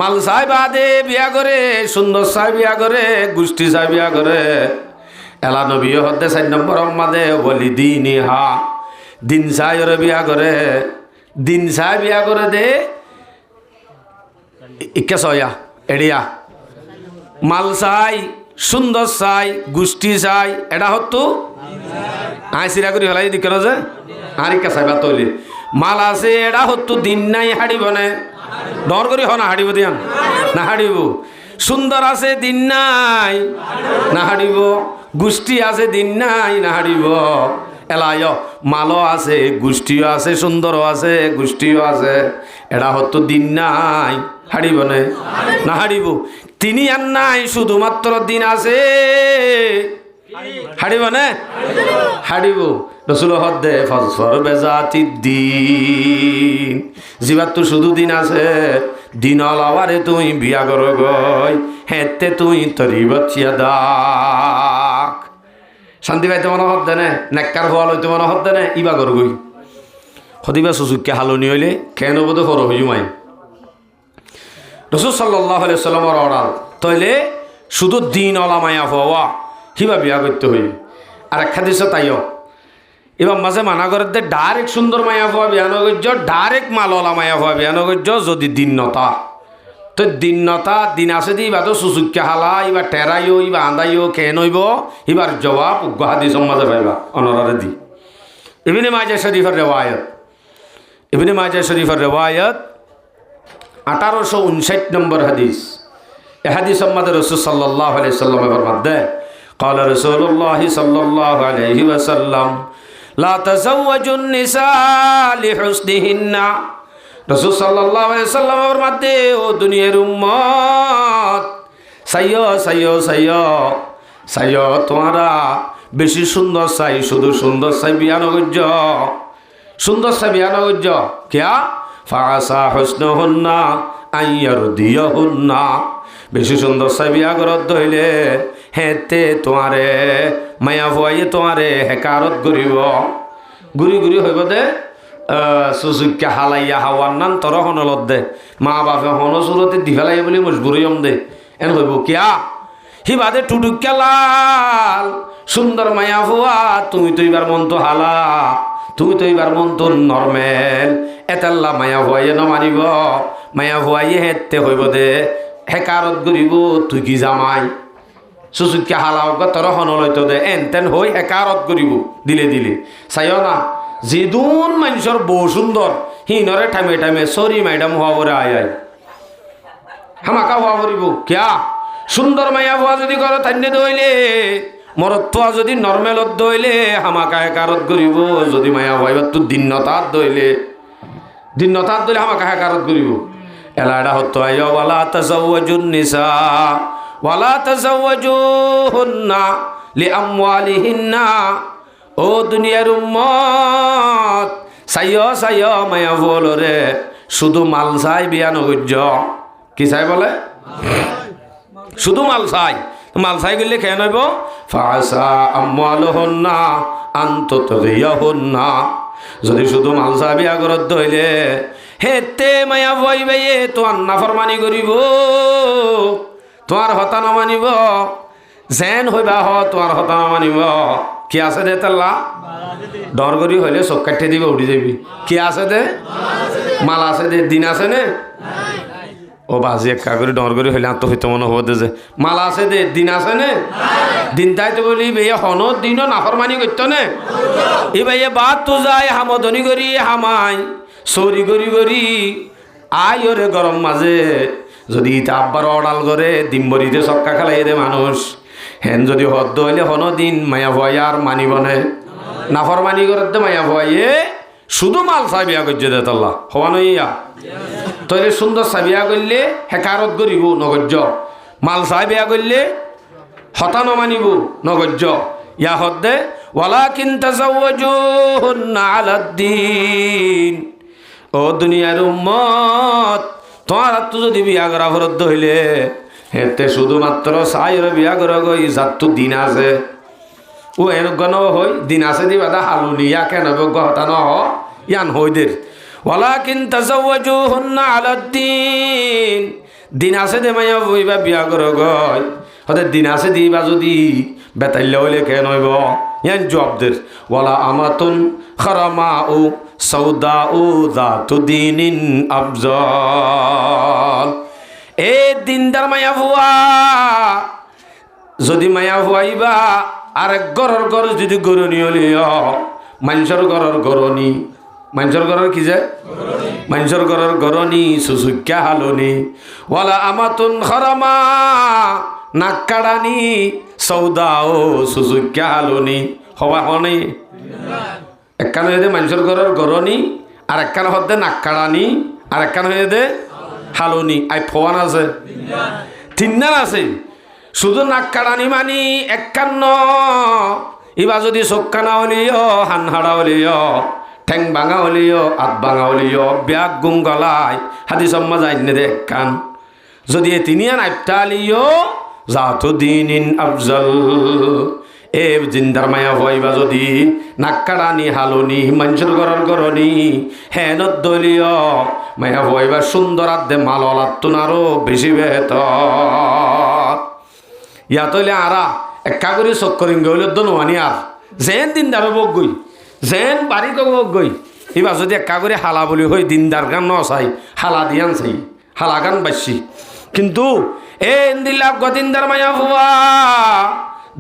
মাল চাই বাদে বিয়া করে, সুন্দর চাই বিয়া করে, গোষ্ঠী চাই বিয়া করে। এলা নবী হতে 4 নম্বর মাদে বলি দিন হা, দিন চাই ওরে বিয়া করে, দিন চাই বিয়া করে দে। ইকে সয়া এড়িয়া মাল চাই, সুন্দর চাই, গোষ্ঠী চাই, এটা হতো আই চিরা করে ফেলাই দিকে যে আর ইকা চাইবা তৈলি মাল আছে, এটা হতো দিন নাই হাড়িব নে ডর করি হ না হাড়িব দিয়ান না হাড়িব। সুন্দর আছে দিন নাই না হাড়িব, গোষ্ঠী আছে দিন নাই না হাড়িব। এলায় মালও আছে, গোষ্ঠীও আছে, সুন্দরও আছে, গোষ্ঠীও আছে, এটা হতো দিন নাই হাড়িব নে না হাড়িব। তিনি আর নাই, শুধুমাত্র দিন আছে, হাড়িব নে হাড়িব। রসুল হদ্দে ফসফর বেজাতি দিন, জিবার তো শুধু দিন আছে, দিন আলাওয়ারে তুই বিয়া কর গই, হেতে তুই তরি বাচ্চিয়া দাক। শান্তি পাইতে মনে হদ্দে নে, নেককার হওয়া লইতে মনে হদ্দে নে, ইবা কর গই সদিবা সুচুককে হালনি হইলে কেন বোধ হর হইমাই। রসুল সাল্লাল্লাহু আলাইহি সাল্লামের অর্ডার তইলে শুধু দিন অলা মায়া হওয়া হিবা বিয়া করতে হই। আর এক হাদিস তাইও এবার মাঝে মানা করে দে ডাইরেক্ট সুন্দর মায়া হওয়া বিয়া নগর্য, ডাইরেক্ট মালওয়ালা মায়া হওয়া বিয়া নগর্য। যদি দিনতা তো দিনতা দিন আছে দি ইবা তো সুচুককে হালা, ইবা টেরাইও, ইবা আন্দাইও কেন হইব, এবার জবাব উগ্র হাদিস মাঝে পাইবা অনরারে দি। ইবনে মাজাহ শরীফের রিওয়ায়াত, ইবনে মাজাহ শরীফের রিওয়ায়াত 1859 নম্বর হাদিস। এ হাদিস সম্মাদে রসুল সাল্লাল্লাহু আলাইহি সাল্লামের মধ্যে قال رسول الله صلى الله عليه وسلم لا تزوجوا النساء لحسنهن। রসুল সাল্লাল্লাহু আলাইহি সাল্লামের মধ্যে ও দুনিয়ার উম্মত সাইয়ো সাইয়ো সাইয়ো সাইয়ো, তোমরা বেশি সুন্দর চাই, শুধু সুন্দর চাই বিয়া নগর্য, সুন্দর চাই বিয়া নগর্য কিয়া ফাসা হুসনুহুন্না আইয়ারদিয়াহুন্না। বেশি সুন্দর চাই বিয়া করত হইলে হেতে তোমারে মায়া ভুয়াইয়ে তোমারে হেকারত করিব, গুড়ি গুড়ি হইব দে সুচুককে হালাইয়া হাওয়ার নান তর হনলত দে, মা বাপে হন চুরতে দি ফেলাই বলে মজবুরইম দে এন হইব কিয়া হি বাদে টুটুককে লাল সুন্দর মায়া ভুয়া। তুমি তো এবার মন তো হালা, তুমি তো এবার মন তো নর্মেল, এতাল্লা মায়া ভুয়াইয়ে নমানিব, মায়া ভুয়াইয়ে হেতে হইব দে হেকারত করিব। তুই কি জামাই সুচুককে হালাও তোর হনলৈত দে এন তেন হই হেকারত করিব দিলে দিলে। চাইও না যিদুন মানুষের বউ সুন্দর হিনরে টাইমে টাইমে সরি ম্যাডাম হওয়া বলে আয় আয় হামাকা হওয়া করিব কিয়া সুন্দর মায়া হওয়া যদি করো তান্যে দইলে মরত্বা যদি নর্মেলত দইলে হামাকা হেকারত করিব। যদি মায়া হওয়া তোর দিনতার দইলে হামাকা হেকারত করিব। এলা এটা হতো আয় ওয়ালা তাজাওয়াজুন নিসা ওয়ালা তাজাওয়াজুহুন্না লিআমওয়ালিহিন্না। ও দুনিয়ার উম্মত সাইয় সাইয় মায়া বলরে শুধু মাল চাই বিয়া নগর্য। কি চাই বলে? শুধু মাল চাই। মাল চাই গেলে খেয়ে নইব ফাসা আমওয়ালুহুন্না আনতুতগিয়াহুন্না। যদি শুধু মাল চাই বিয়া করত হইলে হেতে মায়া ভয় বাইয়ে তোমার নাফরমানি করিব, তোমার হতা নমানিব, যেন হইবা তোমার হতা নমানিব। কি আছে দে তাল্লা ডর করি হইলে চোখ কাটে দিব উঠি যাবি। কি আছে দে মাল আছে দে, দিন আছে নে ও বাজি একা করে ডর করি হইলে আত্ম হইতে মনে হব দে যে মাল আছে দে, দিন আছে নে দিন তাই তো বলি বেয়ে হন দিনও নাফরমানি করত নে এই ভাইয়ে বাদ তো যায় হামদনি করি হামাই চৌরি করি করি আয় ওরে গরম মাঝে যদি ইটা আব্বার অডাল করে ডিম্বরিতে চক্কা খেলাই দে মানুষ হেন যদি হদ্দ হইলে হন দিন মায়া ভয় আর মানিব নে নাফরমানি করতে মায়া ভয়ে শুধু মাল চাই বিয়া করছে দে তাল্লা হওয়া নইয়া তইলে সুন্দর চাই বিয়া করলে হেকারত করিব নগর্য, মাল চাই বিয়া করলে হতা নমানিব নগর্য। ইয়া হদ্দে ওয়ালাকিন তাজাওয়াজুহুন্না আলাদ্দিন। ও দুনিয়ার উম্মত তোমার তো যদি বিয়া করা ফরত হইলে হেতে শুধুমাত্র চাইর বিয়া করা গই যার তো দিন আছে ও এনগণ হই দিন আছে দি বাদা হালুনি ইয়া কেন হতা ন ইয়ান হইদের ওয়ালাকিন তাজাওয়াজুহুন্না আলাদ্দিন। দিন আছে দে মাইয়া বইবা বিয়া করো গয় হতে দিন আছে দিবা যদি বেতাইলে হইলে কেন হইব ইয়ান জবাবদের ওয়ালা আমাতুন খারামা ও সৌদা ও জাতু দিনিন আফজল। এ দিনদার মায়া ভুয়া যদি মায়া ভুয়াইবা আরেক গরর গর যদি গরনি হলিও মানুষের গরর গরনি মানুষের গরর কি যায় মানুষের গরর গরনি সুসুক্যা হালনি ওয়ালা আমাতুন খারামা নাক্কাড়ানি সৌদা ও সুসুক্যা হালনি হওয়া হনি একখান হয়ে দে মানুষের ঘরের গরনি আর একখান হতে নাক্কাড়ানি আর একখান হয়ে দে হালনি আই ফোয়ান আছে তিনজন আছে শুধু নাক্কাড়ানি মানি একখান ইবা যদি চোখখানা হলিও হানহাড়া হলিও ঠেং ভাঙা হলিও হাত ভাঙা হলিও ব্যাগ গুম গলায় হাতি সম্মা যাইনে দে একখান যদি এ তিনিয়ান আইপটা আলিও জাতু দিনিন আফজল। এ জিন্দার মায়া হইবা যদি নাক্কাড়ানি হালনি মানুষের ঘরের গরনি হেনত দলীয় মায়া হইবা সুন্দর আদে মাল লাতুন আরো বেশি বেহতর। ইয়াত হইলে আরা একা করে চক্করিং গইলে তো নোয়ানি আর যেন দিনদার বক গই যেন বাড়ি বক গই এবার যদি একা করে হালা বলি হই দিনদার গান নচাই হালা দিয়ান চাই হালা গান বাসি কিন্তু এ দিল্লাভ গদিনদার মায়া ভুয়া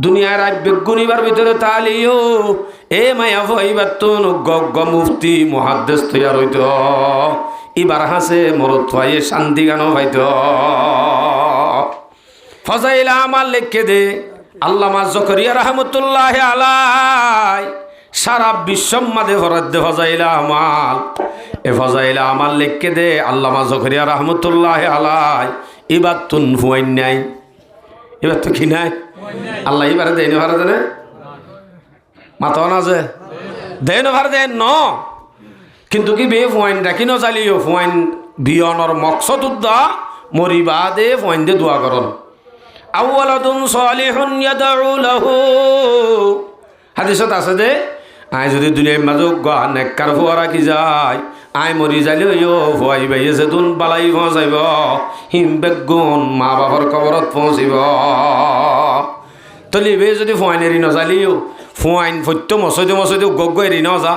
দুনিয়ার আবেগ গুনিবার ভিতরে তালিও এ মায়া ভইবার তো গগ মুফতি মুহাদ্দিস তৈয়ার হইত এবার হাসে মরত হয়ে শান্তি গানও হইত ফজাইলা আমার লেখকে দে আল্লামা জকরিয়া রহমতুল্লাহ আলাই সারা বিশ্বম্মাদে ফরাদ্দে ফজাইলা আমাল এ ফজাইলা আমার লেখকে দে আল্লামা জকরিয়া রহমতুল্লাহ আলাই এবার তুন ফুয়াইন নাই এবার তো কি নাই আল্লাহ এবারে দেয় ভাড়া দেনে মাথা না যে দেয় ভাড়া দেন ন কিন্তু কি বে ফুয়াইন রাখি ন চালিও ফুয়াইন বিয়নর মকসদ উদ্দা মরিবা দে ফুয়াইন দে দোয়া করন আউওয়ালাদুন সালিহুন ইয়াদউ লাহু হাদিসত আছে দে আই যদি দুনিয়ার মাঝে নেককার ফুয়া রাখি যায় আই মরি যাইলে ইয়ো ফুয়াই বাইছে দুন বালাই পৌঁছাইব হিম বেগুন মা বাবার কবরত পৌঁছিব তলিবে যদি ফুয়াইন এরি নজালিও ফুয়াইন ফত্য মসজিদে গগ এরি নজা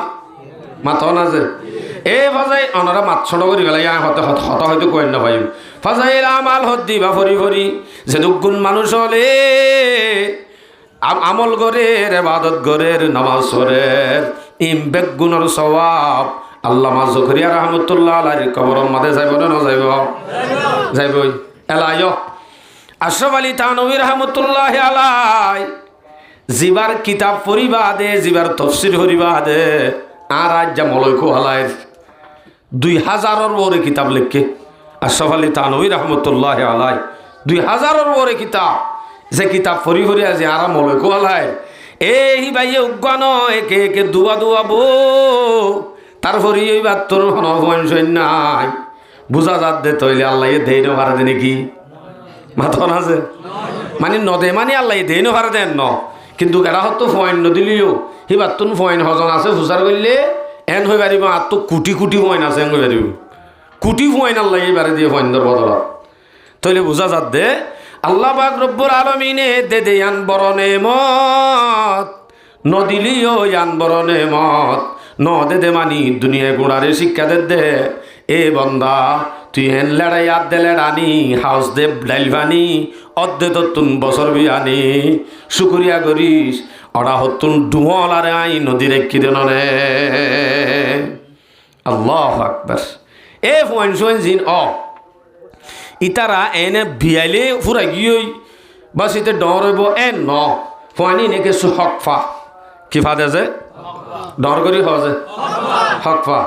মাথা না যে এ ফাজাই অনারা মাতছড় করি গেলাই হতে হত হয়তো কয়েন না পাইব ফাজাইল আমাল হত দিবা ফরি ফরি যে দুগুণ মানুষ হলে আমল গরের ইবাদত গরের নামাজ পড়ের ইম বেগুনের সওয়াব আল্লামা জকরিয়া রহমতুল্লাহ আলাইহির কবরের মাঝে যাইব না যাইব যাইব এলাইও আশরাফ আলী থানভী রহমতুল্লাহ আলাই জিবার কিতাব পড়িবা দে জিবার তফসির হরিবা দে আর আজ যা মলয়কো হালায় 2000-এর ওরে কিতাব লেখকে আশরাফ আলী থানভী রহমতুল্লাহ আলাই 2000-এর ওরে কিতাব যে কিতাব পড়ি পড়ি আছে আর মলয়কো হালায় এই ভাইয়ে উজ্ঞান একে একে দুয়া বো তারপরে এইবার তোর হনসইন নাই বুঝা যাত দে তৈলে আল্লাহ দেই না ভাড়া দেনে কি মাথন আছে মানে নদে মানে আল্লাহ দেই না ভাড়া দেন ন কিন্তু এরা হতো ফয়েন নদিলিও সিবার তোন ফয়েন হজন আছে হুচার করলে এন হয়ে পারিব আর তো কোটি কোটি ফয়েন আছে এন হয়ে পারিব কোটি ফয়েন আল্লাহ এইবারে দিয়ে ফয়েনদের বদলা তৈলে বুঝা যাত দে আল্লাহ পাক রব্বুল আলামিনে দে দে ইয়ান বড় নেমত নদিলিও ইয়ান বড় নেমত ন দে দে মানি দুনিয়া গুড়ারে শিক্ষা দে এ বন্দা তুই হেন লেড়াই আদ দে লেড়ানি হাউস দে ডাইল ভানি অর্ধে তুন বছর বিয়ানি শুকুরিয়া করিস অড়া হতুন ডুমল আরে আই নদী রেখি দেন রে আল্লাহ আকবার এ ফোন সোন জিন ইতারা এনে বিয়াইলে ফুরা গিয়ে বাস ইতে ডর হইব এন ন ফোয়ানি নেকে হকফা কি ফাদে যে ডর করি হজে হকফা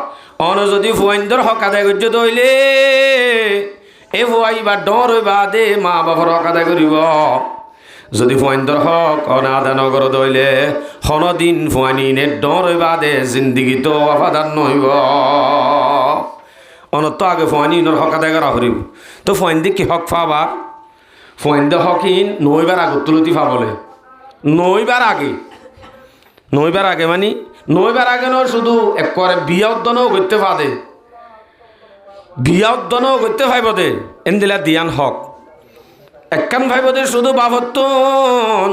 অন যদি ফুয়াইন্দর হক আদায় করছে তৈলে এ ফুয়াইবা ডর হইবা দে মা বাবার হক আদায় করিব যদি ফুয়াইন্দর হক অনা আদায় নগর দইলে হনদিন ফুয়ানি নে ডর হইবা দে জিন্দিগি তো আফাদার নইব অনত আগে ফুয়ানির হক আদায় করা করিব তো ফুয়াইন্দি কি হক ফাবার ফুয়াইন্দ হকিন নইবার আগত তুলতি ফাবলে নইবার আগে মানে নইবার আগে নয় শুধু একবারে বিয়া উদ্যানও করতে পারে বিয়া দন করতে ভাইব দে এনদিলা দিয়ান হক একখান ভাইব দে শুধু বাবতন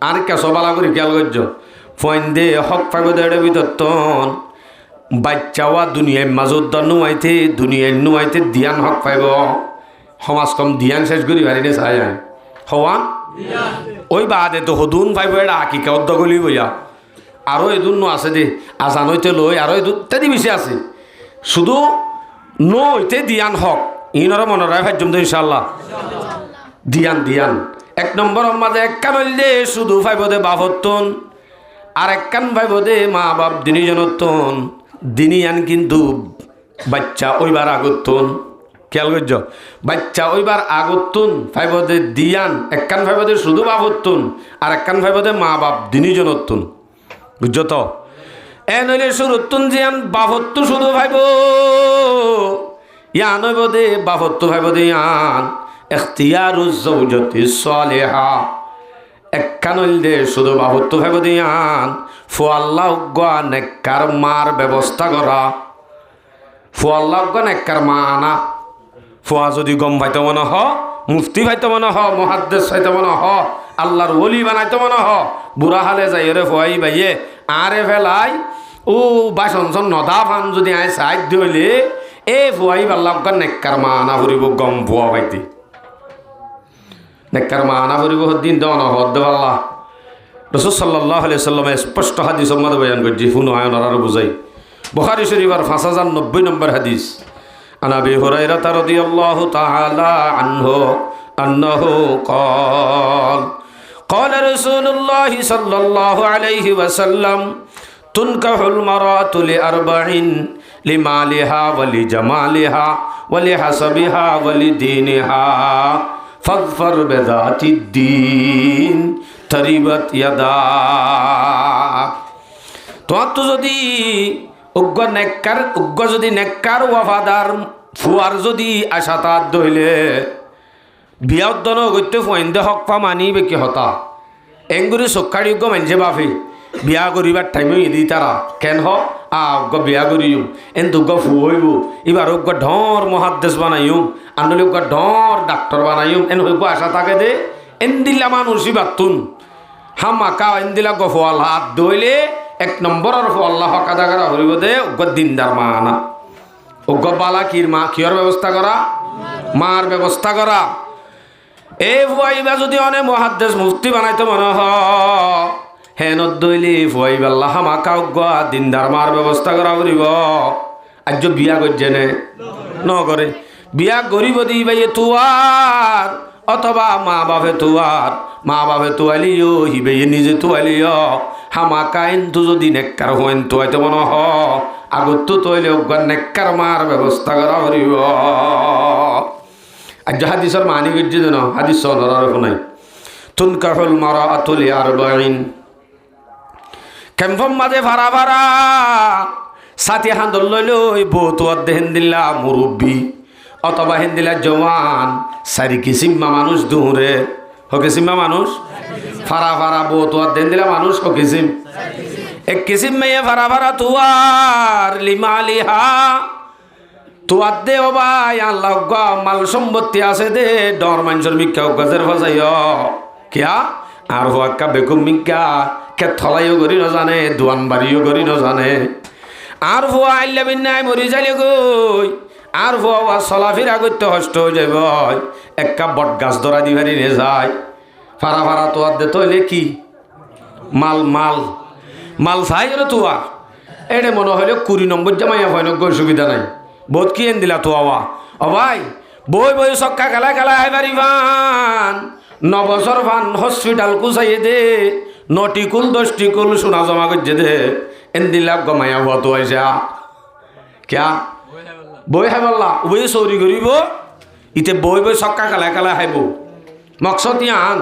আর কেঁচবালা করে খেয়াল করছ ফইন দে হক পাইব দে ভিতর তন বাচ্চাওয়া দুনিয়ায় মাজত নুয়াইতে দুনিয়ায় নুয়াইতে দিয়ান হক পাইব সমাজ কম দিয়ান শেষ করি ভারিনে চাই হওয়া ওই বাদে তো সদুন পাইব এটা আকিকা অর্ধ গলি বইয়া আরও এদুন নো আছে দে আজান হইতে লই আরও এদুন ইত্যাদি বেশি আছে শুধু নইতে দিয়ান হক ইনর মনে রায় ভাজ্যম তো ইনশাল্লাহ দিয়ান দিয়ান এক নম্বর মাঝে একখান হইলে শুধু পাইব দে বাপতন আর একখান পাইব দে মা বাপ দিনী জনতন দিনী আন কিন্তু বাচ্চা ওইবার আগতন খেয়াল করছ বাচ্চা ওইবার আগতন পাইব দে দিয়ান একখান পাইব দে শুধু বাপতন আর একখান পাইব দে মা বাপ দিনী জনতন বুঝছ তো এ নইলে শুরুতুন জিয়ান বাপত্তু শুধু ভাইব ইয়ান হইব দে বাপত্তু ভাইব দে ইয়ান এখতিয়ারুজ জৌজতি সালেহা একখান হইল দে শুধু বাপত্তু ভাইব দে ইয়ান ফুয়াল্লাহ উগ্গা নেককার মার ব্যবস্থা করা ফুয়াল্লাহ উগ্গা নেককার মা আনা ফুয়া যদি গম ভাইতে মনে হ মুফতি ভাইতে মনে হ মহাদ্দেশ ভাইতে মনে হ আল্লাহর ওলি বানাইতে মনে হ বুড়া হালে যাই রে ফুয়াই ভাইয়ে আরে ফেলাই ও বাসন নদা ফান যদি আয় সাইড দিলে এ ফুয়াই পাল্লা নেককার মা আনা ফুরিব গম ফুয়া পাইতে নেককার মা আনা ফুরিব দিন দেওয়া হদ পাল্লা রসুল সাল্লাহ সাল্লামে স্পষ্ট হাদিস মধ্যে বয়ান করছি শুনো আয়ন আর বুঝাই বুখারী শরীফের 5090 নম্বর হাদিস আন আবি হুরায়রা রাদিয়াল্লাহু তাআলা আনহু আন্নাহু قال قال رسول الله صلى الله عليه وسلم تنكح المرأة لأربع لمالها ولجمالها ولحسبها ولدينها فاظفر بذات الدين تربت يداك তোমার তো যদি উগ্র যদি নেককার ওয়াফাদার ফুয়ার যদি আশা তার দইলে বিয়া উদ্দন গত্য ফইন্দে হক পা মানিবে কি হতা এঙ্গুরি সকাড়ি উগ্র মানছে বাফি বিয়া করিবার টাইমে ইদি তারা কেন হ উগ্র বিয়া করিও এন দুগ্গ ফু হইব এবার উগ্র ঢর মহাদ্দেশ বানাইম আনলে উগ্র ঢর ডাক্তার বানাইম এন হইব আশা থাকে দে এন দিলা মানুষই বাতুন হামাকা এন দিলা গফওয়াল হাত দইলে এক নম্বরের আল্লাহ কাদা করা হরিব দে উগ্র দিনদার মা আনা উগ্র বালা কির মা কিয়র ব্যবস্থা করা মার ব্যবস্থা করা এ ফুয়াইবা যদি অনেক মহাদ্দেশ মুফতি বানাইতে মনে হ হেন দইলি ফুয়াইবাল্লাহ হামাকা উগ্র দিনদার মার ব্যবস্থা করা হরিব আজ বিয়া করছে নে ন করে বিয়া গরিব দি ভাই তুয়ার অথবা মা বাপে তুয়ার মা বাপে তুয়ালিও হিবে নিজে তুয়ালিও হামাকা এন্তু যদি নেককার হইন তুয়াইতে মনে হ আগত তৈলে উগ্র নেককার মার ব্যবস্থা করা হরিব আজ হাদিসের মানি গজ্জি দেন হাদিস নরার নাই তুনকাহুল মারাআতু লিআরবাইন কেমফম মাঝে ভাড়া ভাড়া সাথী হান্দল লইলই বহুত হেন দিলা মুরব্বী অথবা হেন দিলা জওয়ান সারি কিসিম্মা মানুষ দূরে হকিসিম্মা মানুষ ফারা ফারা বহুত দেন দিলা মানুষ হকিসিম এক কিসিম মেয়ে ফারা ফারা তুয়ার লিমালিহা তুয়ার দে ও ভাই আল্লাহ মাল সম্পত্তি আছে দে ডর মানুষের মিক্কা গজের ফসাইয় কিয়া আর হুয়াক্কা বেকুম মিক্কা কে থলাইও করি ন জানে দোয়ান বাড়িও করি ন জানে আর হুয়া আইলা বিনাই মরি যাইলে গই আর হুয়া চলাফিরা করতে হষ্ট হয়ে যাব এক কাপ বট গাছ ধরা দিবারি নে যায় ফারা ফারা তোয়ার দে তৈলে কি মাল মাল মাল চাই রে তোয়ার এটা মনে হইলে 20 নম্বর জামাইয়া হয় নগর সুবিধা নাই বহুত কি এন দিলা তোয়া ও ভাই বই বই সক্কা খেলা খেলা হাইবারি ভান 9 বছর ভান হসপিটাল কুচাইয়ে দে 9টি কুল 10টি কুল সোনা জমা করছে দে এন দিলা গমাইয়া হওয়া তো আইসা ক্যা বই হাইবাল্লা বই চৌরি করিব ইতে বই বই সক্কা খেলা খেলা হাইব মকসদ ইয়ান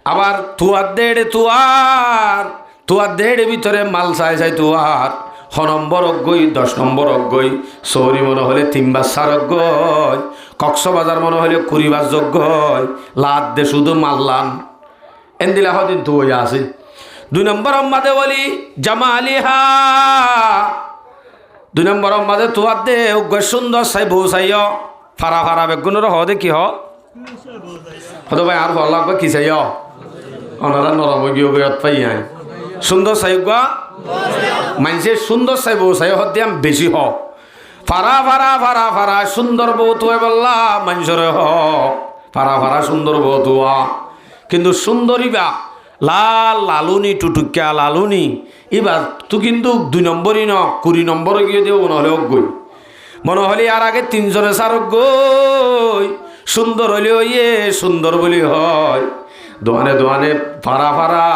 আবার তুয়ার দেড়ে তুয়ার দেড়ে ভিতরে মাল চাই চাই তুয়ার 6 নম্বর অজ্ঞই 10 নম্বর অজ্ঞই চৌরি মনে হলে 3 বার 4 অজ্ঞই কক্সবাজার মনে হলে 20 বার যোগ্যই লাদ দে শুধু মাল্লান এন দিলা হদিন তো হইয়া আছে 2 নম্বর আম্মাদে বলি জামালিহা 2 নম্বরের মাঝে তোয়ার দে সুন্দর চাই বউ চাইও ফারা ফারা বেগুনের হদে কি হতো ভাই আর ভালো লাগবে কি চাইও ওনারা নরম গিয়ে গিয়ে পাই সুন্দর চাই গা মানুষের সুন্দর চাই বউ চাই হতে বেশি ফারা ফারা ফারা ফারা সুন্দর বউ তুই বললা মানুষের ফারা ফারা সুন্দর বউ তুয়া কিন্তু সুন্দরী বা লাল লালুনি টুটুকিয়া লালুনি এবার তো কিন্তু 2 নম্বরই 20 নম্বরে গিয়ে দেব নহলে অজ্ঞই মনে হলে আর আগে 3 জনে সারক গই সুন্দর হলে সুন্দর বলি হয় দোয়ানে দোয়ানে ফারা ফারা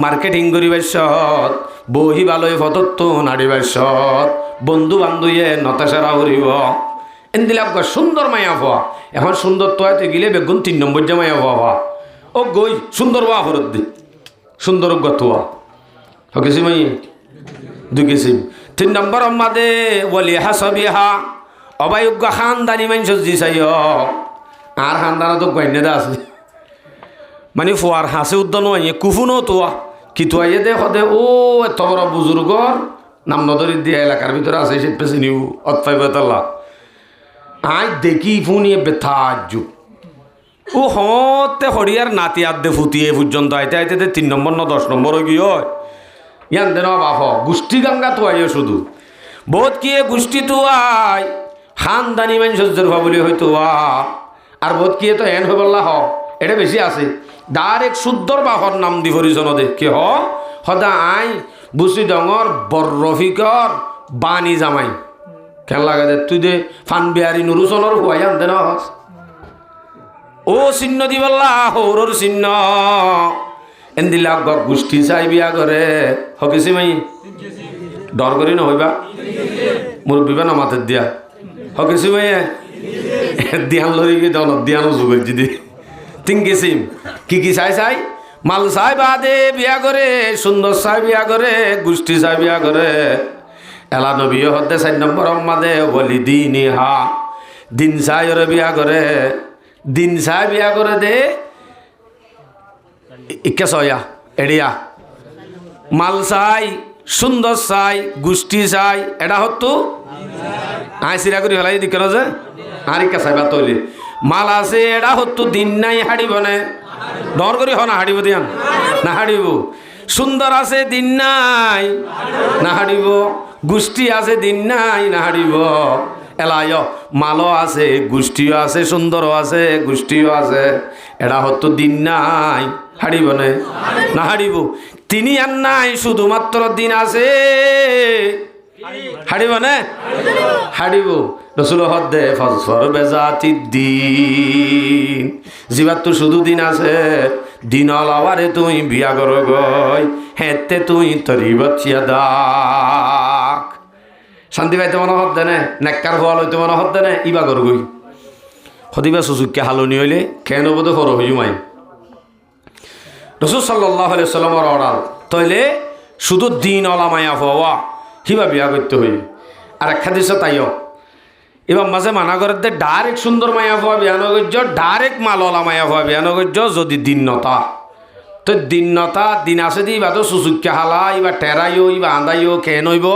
মার্কেটিং করিবার সৎ বহি ভালোই ফতত্ব নাড়িবার সৎ বন্ধু বান্ধবীয়ে নতাসারা হরিব এনদিলাম সুন্দর মায়া হওয়া এখন সুন্দর তো হয়তো গেলে বেগুন 3 নম্বর যে মায়া হওয়া ও গই সুন্দর হওয়া ফরত দি সুন্দর গতুয়া হকেছি মাই 2 কিসিম 3 নম্বর আমাদে বলি হাসবিহা অবায়োগ্য খানদানি মানুষ জি চাই আর খানদানা তো গণ্যতা আছে মানে ফুয়ার হাসে উদ্যান কুফুনো তোয়া কি তোয়াইয়ে দে সদে ও এত বড় বুজুর্গর নাম নদরি দিয়া এলাকার ভিতরে আছে সে পেছে নিউ অতফাইবতাল্লাহ আজ দেখি ফুনিয়ে বেথাজ ও হতে হরিয়ার নাতি আদে ফুটিয়ে পর্যন্ত আইতে আইতে 3 নম্বর 10 নম্বর গিয়ে ইয়ান দেন বাপ গোষ্ঠী গঙ্গা তোয়াইও শুধু বহুত কি গোষ্ঠী তোয়াই খানদানি মানুষের ভাবলি হয়তো আর বহুত কি তো এন হয়ে বললা এটা বেশি আছে ডাইরেক্ট শুদ্ধর বাহর নাম দি হরিজন দে কি সদা আই বুসি ডঙর বর রফিকর বাণী জামাই কেন লাগে দে তুই দে ফান বিহারি নুরুচনের হুয়াই আনতে না ও চিহ্ন দি বললা হৌরর চিহ্ন এনদিলা গোষ্ঠী চাই বিয়া করে হকেছি মাই ডর করি নহইবা মুরব্বী না মাথার দিয়া হকেছি মাই দিয়ান লই গিয়ে দিয়ানো যুগের যদি 3 কিসিম কি চাই চাই মাল চাই বাদে বিয়া করে সুন্দর চাই বিয়া করে গোষ্ঠী চাই বিয়া করে এলা নবী হতে 4 নম্বর মাদে বলি দিন হা দিন চাই ওরে বিয়া করে দিন চাই বিয়া করে দে ইকে সয়া এড়িয়া মাল চাই সুন্দর চাই গোষ্ঠী চাই এটা হতো আই সিরা করি ফেলাই দিকে যে আর ইকা চাইবা তৈলি মাল আছে এটা হতো দিন নাই হাড়িব নে ডর করি না হাড়িব দিয়ান না হাড়িব সুন্দর আছে দিন নাই না হাড়িব গোষ্ঠী আছে দিন নাই না হাড়িব এলায় মালও আছে গোষ্ঠীও আছে সুন্দরও আছে গোষ্ঠীও আছে এটা হতো দিন নাই হাড়িব নে না হাড়িব তিনি আর নাই শুধুমাত্র দিন আছে হাড়িব নে হাড়িব রসুল হদ্দে ফসফর বেজাতি দিন জিবার তো শুধু দিন আছে দিন আলাওয়ারে তুই বিয়া কর গই হেতে তুই তরি বাচ্চিয়া দাক শান্তি পাইতে মনে হদ্দে নে নেককার হওয়া লইতে মনে হদ্দে নে ইবা কর গই হদিবা সুচুককে হালনি হইলে কেন বোধ হর হই মাই রসুল সাল্লাল্লাহু আলাইহি সাল্লামের অর্ডার তইলে শুধু দিন অলা মায়া হওয়া হিবা বিয়া করতে হই আর এক হাদিসে তাইও এবার মাঝে মানা করে দে ডাইরেক্ট সুন্দর মায়া হওয়া বিয়ানো গজ্য ডাইরেক্ট মালওয়ালা মায়া হওয়া বিয়ানো গজ্য যদি দিনতা তো দিনতা দিন আছে দি বা তো সুচুককে হালা ইবা টেরাইও ইবা আন্দাইও খেয়ে নইব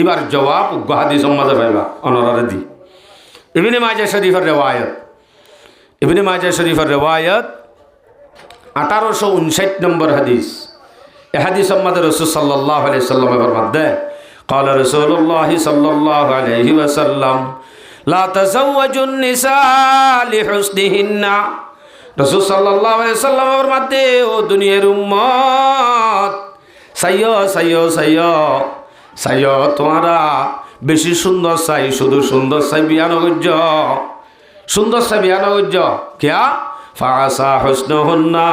এবার জবাব উগ্র হাদিস মাঝে পাইবা অনরারে দি ইবনে মাজাহ শরীফের রেওয়ায়ত ইবনে মাজাহ শরীফের রেওয়ায়ত 1859 নম্বর হাদিস এ হাদিস আমাদের রাসূল সাল্লাল্লাহু আলাইহি সাল্লামের মধ্যে قال رسول الله صلى الله عليه وسلم لا تزوجوا النساء لحسنهن রাসূল সাল্লাল্লাহু আলাইহি সাল্লামের মধ্যে ও দুনিয়ার উম্মত সাইয়ো সাইয়ো সাইয়ো সাইয়ো তোমরা বেশি সুন্দর চাই শুধু সুন্দর চাই বিয়ানো গজ্জ সুন্দর চাই বিয়ানো গজ্জ কিয়া ফাসা হুসনুহুন্না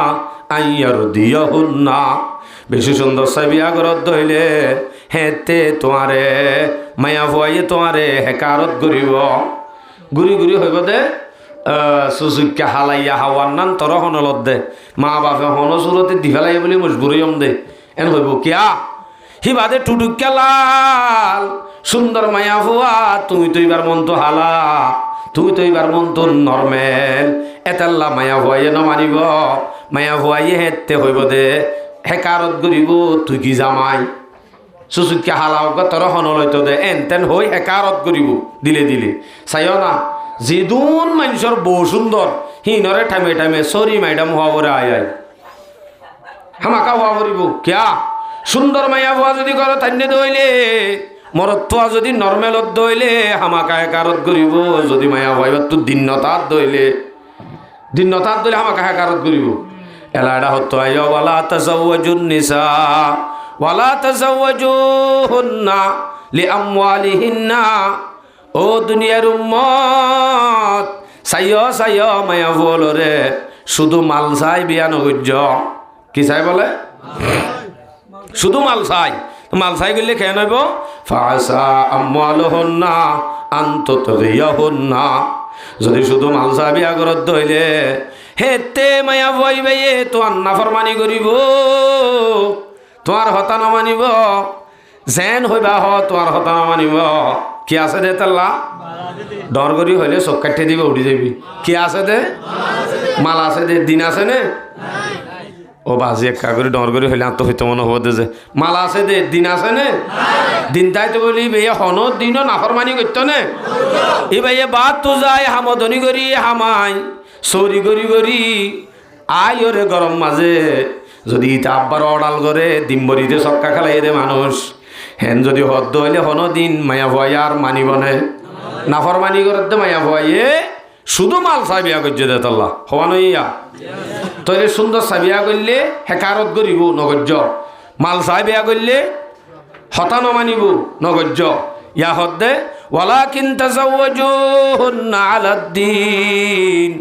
আইয়ারদিয়াহুন্না বেশি সুন্দর চাই বিয়া করত ধইলে হেতে তোমারে মায়া ভুয়াইয়ে তোমারে হেকারত গরিব গুড়ি গুড়ি হইব দে সুচুককে হালাইয়া হাওয়ার নান তর হনলত দে মা বাপে হন সুরতে দি ফেলাই বলে মজবুরিয়ম দে এন হইব কিয়া হি বাদে টুটুককে লাল সুন্দর মায়া ভুয়া তুমি তো এবার মন তো হালা তুমি তো এবার মন তো নর্মেল এতাল্লা মায়া ভুয়াইয়ে ন মানিব মায়া ভুয়াইয়ে হেতে হইব দে হেকারত গরিব তুই কি জামাই সুচুককে হালাও গতর হনলৈতো দে এন তেন হই একারত করিব দিলে দিলে চাইও না যিদুন মানুষের বউ সুন্দর হিনরে ঠামে ঠামে সরি ম্যাডাম হওয়া বলে আয় আয় হামাকা হওয়া করিব কিয়া সুন্দর মাইয়া হওয়া যদি করো তান্যে দইলে মরত্বা যদি নর্মেলত দইলে হামাকা একারত করিব যদি মায়া হইবার তো দিনতাত দইলে হামাকা একারত করিব এলাডা হতো আয় ওয়ালা তাজাওয়াজুন নিসা ওয়ালা তাজাওয়াজুহুন্না লিআমওয়ালিহিন্না ও দুনিয়ার উম্মত সাইয় মায়া বলরে শুধু মাল চাই বিয়া নগর্য কি চাই বলে শুধু মাল চাই গেলে খেয়ে নইব ফাসা আমওয়ালুহুন্না আনতুতগিয়াহুন্না যদি শুধু মাল চাই বিয়া করত দইলে হেতে মায়া বইবে তোমার নাফরমানি করিব তোমার হতা নামানিব যেন হইবা তোমার হতা নামানিব কি আছে দে তাল্লা ডর করি হইলে চোখ কাটে দিবে উঠি যাবি কি আছে দে মাল আছে দে দিন আছে নে ও বাজি একা করে ডর করি হইলে আত্ম হইতে মনে হবো দে যে মাল আছে দে দিন আছে নে দিন তাইতো বলি বেয়ে হন দিনও নাফরমানি করতো নে এই ভাইয়ে বাদ তো যায় হামদনি করি হামাই চৌরি করি আই ওরে গরম মাঝে যদি ইটা আব্বার অডাল করে ডিম্বরিতে চক্কা খেলাই দে মানুষ হেন যদি হদ্দ হইলে হন দিন মায়া ভয় আর মানিব নে নাফরমানি করতে মায়া ভয়ে শুধু মাল চাবিয়া করছে দে তাল্লা হওয়া নইয়া তইলে সুন্দর চাবিয়া করলে হেকারত করিব নগর্য মাল চাবিয়া করলে হতা নমানিব নগর্য ইয়া হদ্দে ওয়ালাকিন তাজাওয়াজুহুন্না আলাদ্দিন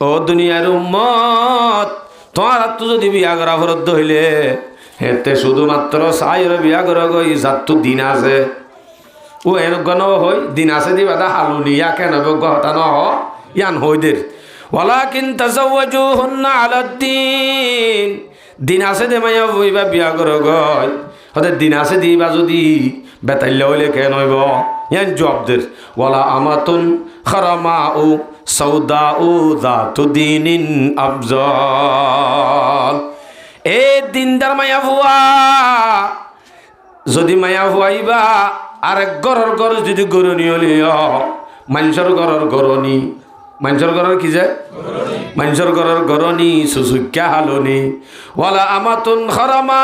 ও দুনিয়ার উম্মত তোমার তো যদি বিয়া করা ফরত হইলে হেতে শুধুমাত্র চাইর বিয়া করা গই যার তো দিন আছে ও এর গণ হই দিন আছে দিবা দা হালুনি ইয়া কেন গহতা ন ইয়ান হইদের ওয়ালাকিন তাজাওয়াজুহুন্না আলাদ্দিন দিন আছে দে মাইয়া বইবা বিয়া করা গই হতে দিন আছে দিবা যদি বেতাইলে হইলে কেন হইব ইয়ান জবাবদের ওয়ালা আমাতুন খারামাউ সৌদাউ যাতু দিনিন আফজাল এ দিনদার মায়া ভুয়া যদি মায়া ভুয়াইবা আরেক গরর গর যদি গরনি হলিও মানুষের গরর গরনি মানুষের গরর কি যায় মানুষের গরর গরনি সুসুক্যা হালনি ওয়ালা আমাতুন খারামা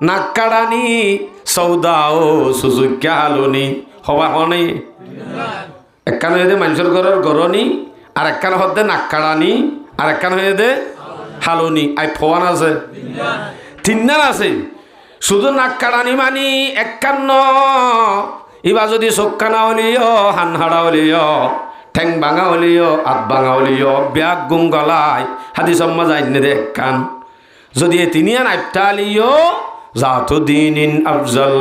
নাক্কাড়ানি সৌদাও সুসুক্যা হালনি হওয়া হনে একখান হয়ে দে মানুষের ঘরের গরনি আর একখান হতে নাক্কাড়ানি আর একখান হয়ে দে হালনি আই ফোয়ান আছে তিনজন আছে শুধু নাক্কাড়ানি মানি একখান ইবা যদি চোখখানা হলিও হানহাড়া হলিও ঠেং ভাঙা হলিও হাত ভাঙা হলিও ব্যাগ গুম গলায় হাতি সম্মা যাইনে দে একখান যদি এ তিনিয়ান আইপটা আলিও যাতো দিন আফজল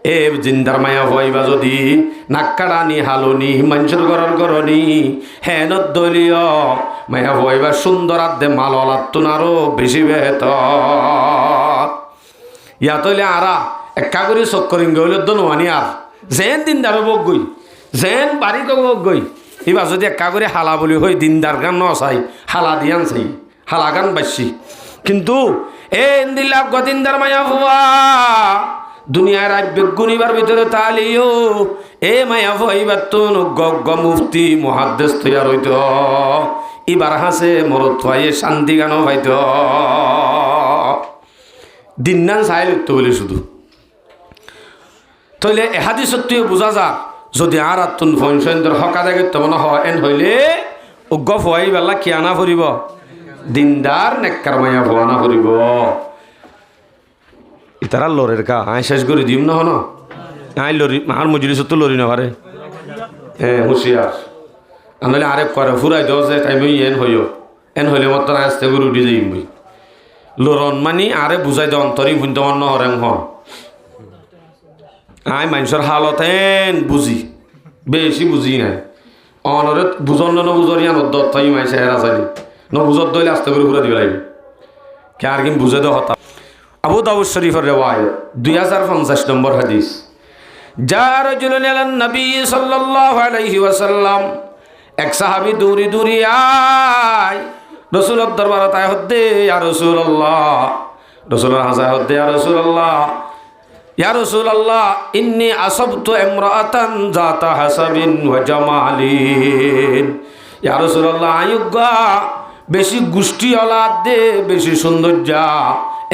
এ জিন্দার মায়া হইবা যদি নাক্কাড়ানি হালনি মানুষের ঘরের গরনি হেন দলীয় মায়া হইবা সুন্দর আদে মাল লাতুন আরো বেশি বেহতর ইয়াত হইলে আরা একা করে চক্করিং গইলে দনোয়ানি আর যেন দিনদার বক গই যেন বাড়ি বক গই এবার যদি একা করে হালা বলি হই দিনদার গান ন চাই হালা দিয়ান চাই হালা গান বাসি কিন্তু এ দিল্লা গদিনদার মায়া হওয়া দুনিয়ার আবেগ গুনিবার ভিতরে তালিও এ মায়া ভইবার তো গগ মুফতি মুহাদ্দিস তৈয়ার হইত এবার হাসে মরত ভাইয়ে শান্তি গানও হইত দিননান চাই লিখত বলে শুধু তইলে এহাদি সত্যিও বোঝা যা যদি আর আত্মন ফৈনসেন্দর হকা দেখে তেমন হয় এন হইলে উগ্গ ভয় বেলা কিয়ানা ফুরিব দিনদার নেককার মায়া ভয়ানা ফুরিব ইতারা লরের কা আই শেষ করে দিম না হন আই লরি আর মজলিস তো লরি না পারে হ্যাঁ হুঁশিয়ার আনলে আরেক করে ফুরাই দেওয়া যে টাইম এন হইও এন হইলে মত আসতে করে উঠি যাই মই লরন মানি আরে বুঝাই দে অন্তরি ভুনতে মন হরেং হন আই মানুষের হালত এন বুঝি বেশি বুঝি নাই অনরে বুঝন ন বুঝরিয়া নদ্দত থাই মাইছে হেরা চাইলি ন বুঝত দইলে আস্তে করে ঘুরে দিবে লাগবে কে আর কিন বুঝে দেওয়া হতা আবু দাউদ শরীফের রিওয়ায়াত 2050 নম্বর হাদিস যা রাজুলুন আলা নবী সাল্লাল্লাহু আলাইহি ওয়াসাল্লাম এক সাহাবী দৌড়ি আয় রাসূলের দরবারে তাই হদ্দে ইয়া রাসূলুল্লাহ রাসূলের হাজা হদ্দে ইয়া রাসূলুল্লাহ ইয়া রাসূলুল্লাহ ইন্নী আসাবতু ইমরাআতান যাতা হাসাবিন ওয়া জামালিন। ইয়া রাসূলুল্লাহ আয়ুগা বেশি গুষ্টি ওলাদ দে বেশি সৌন্দর্যা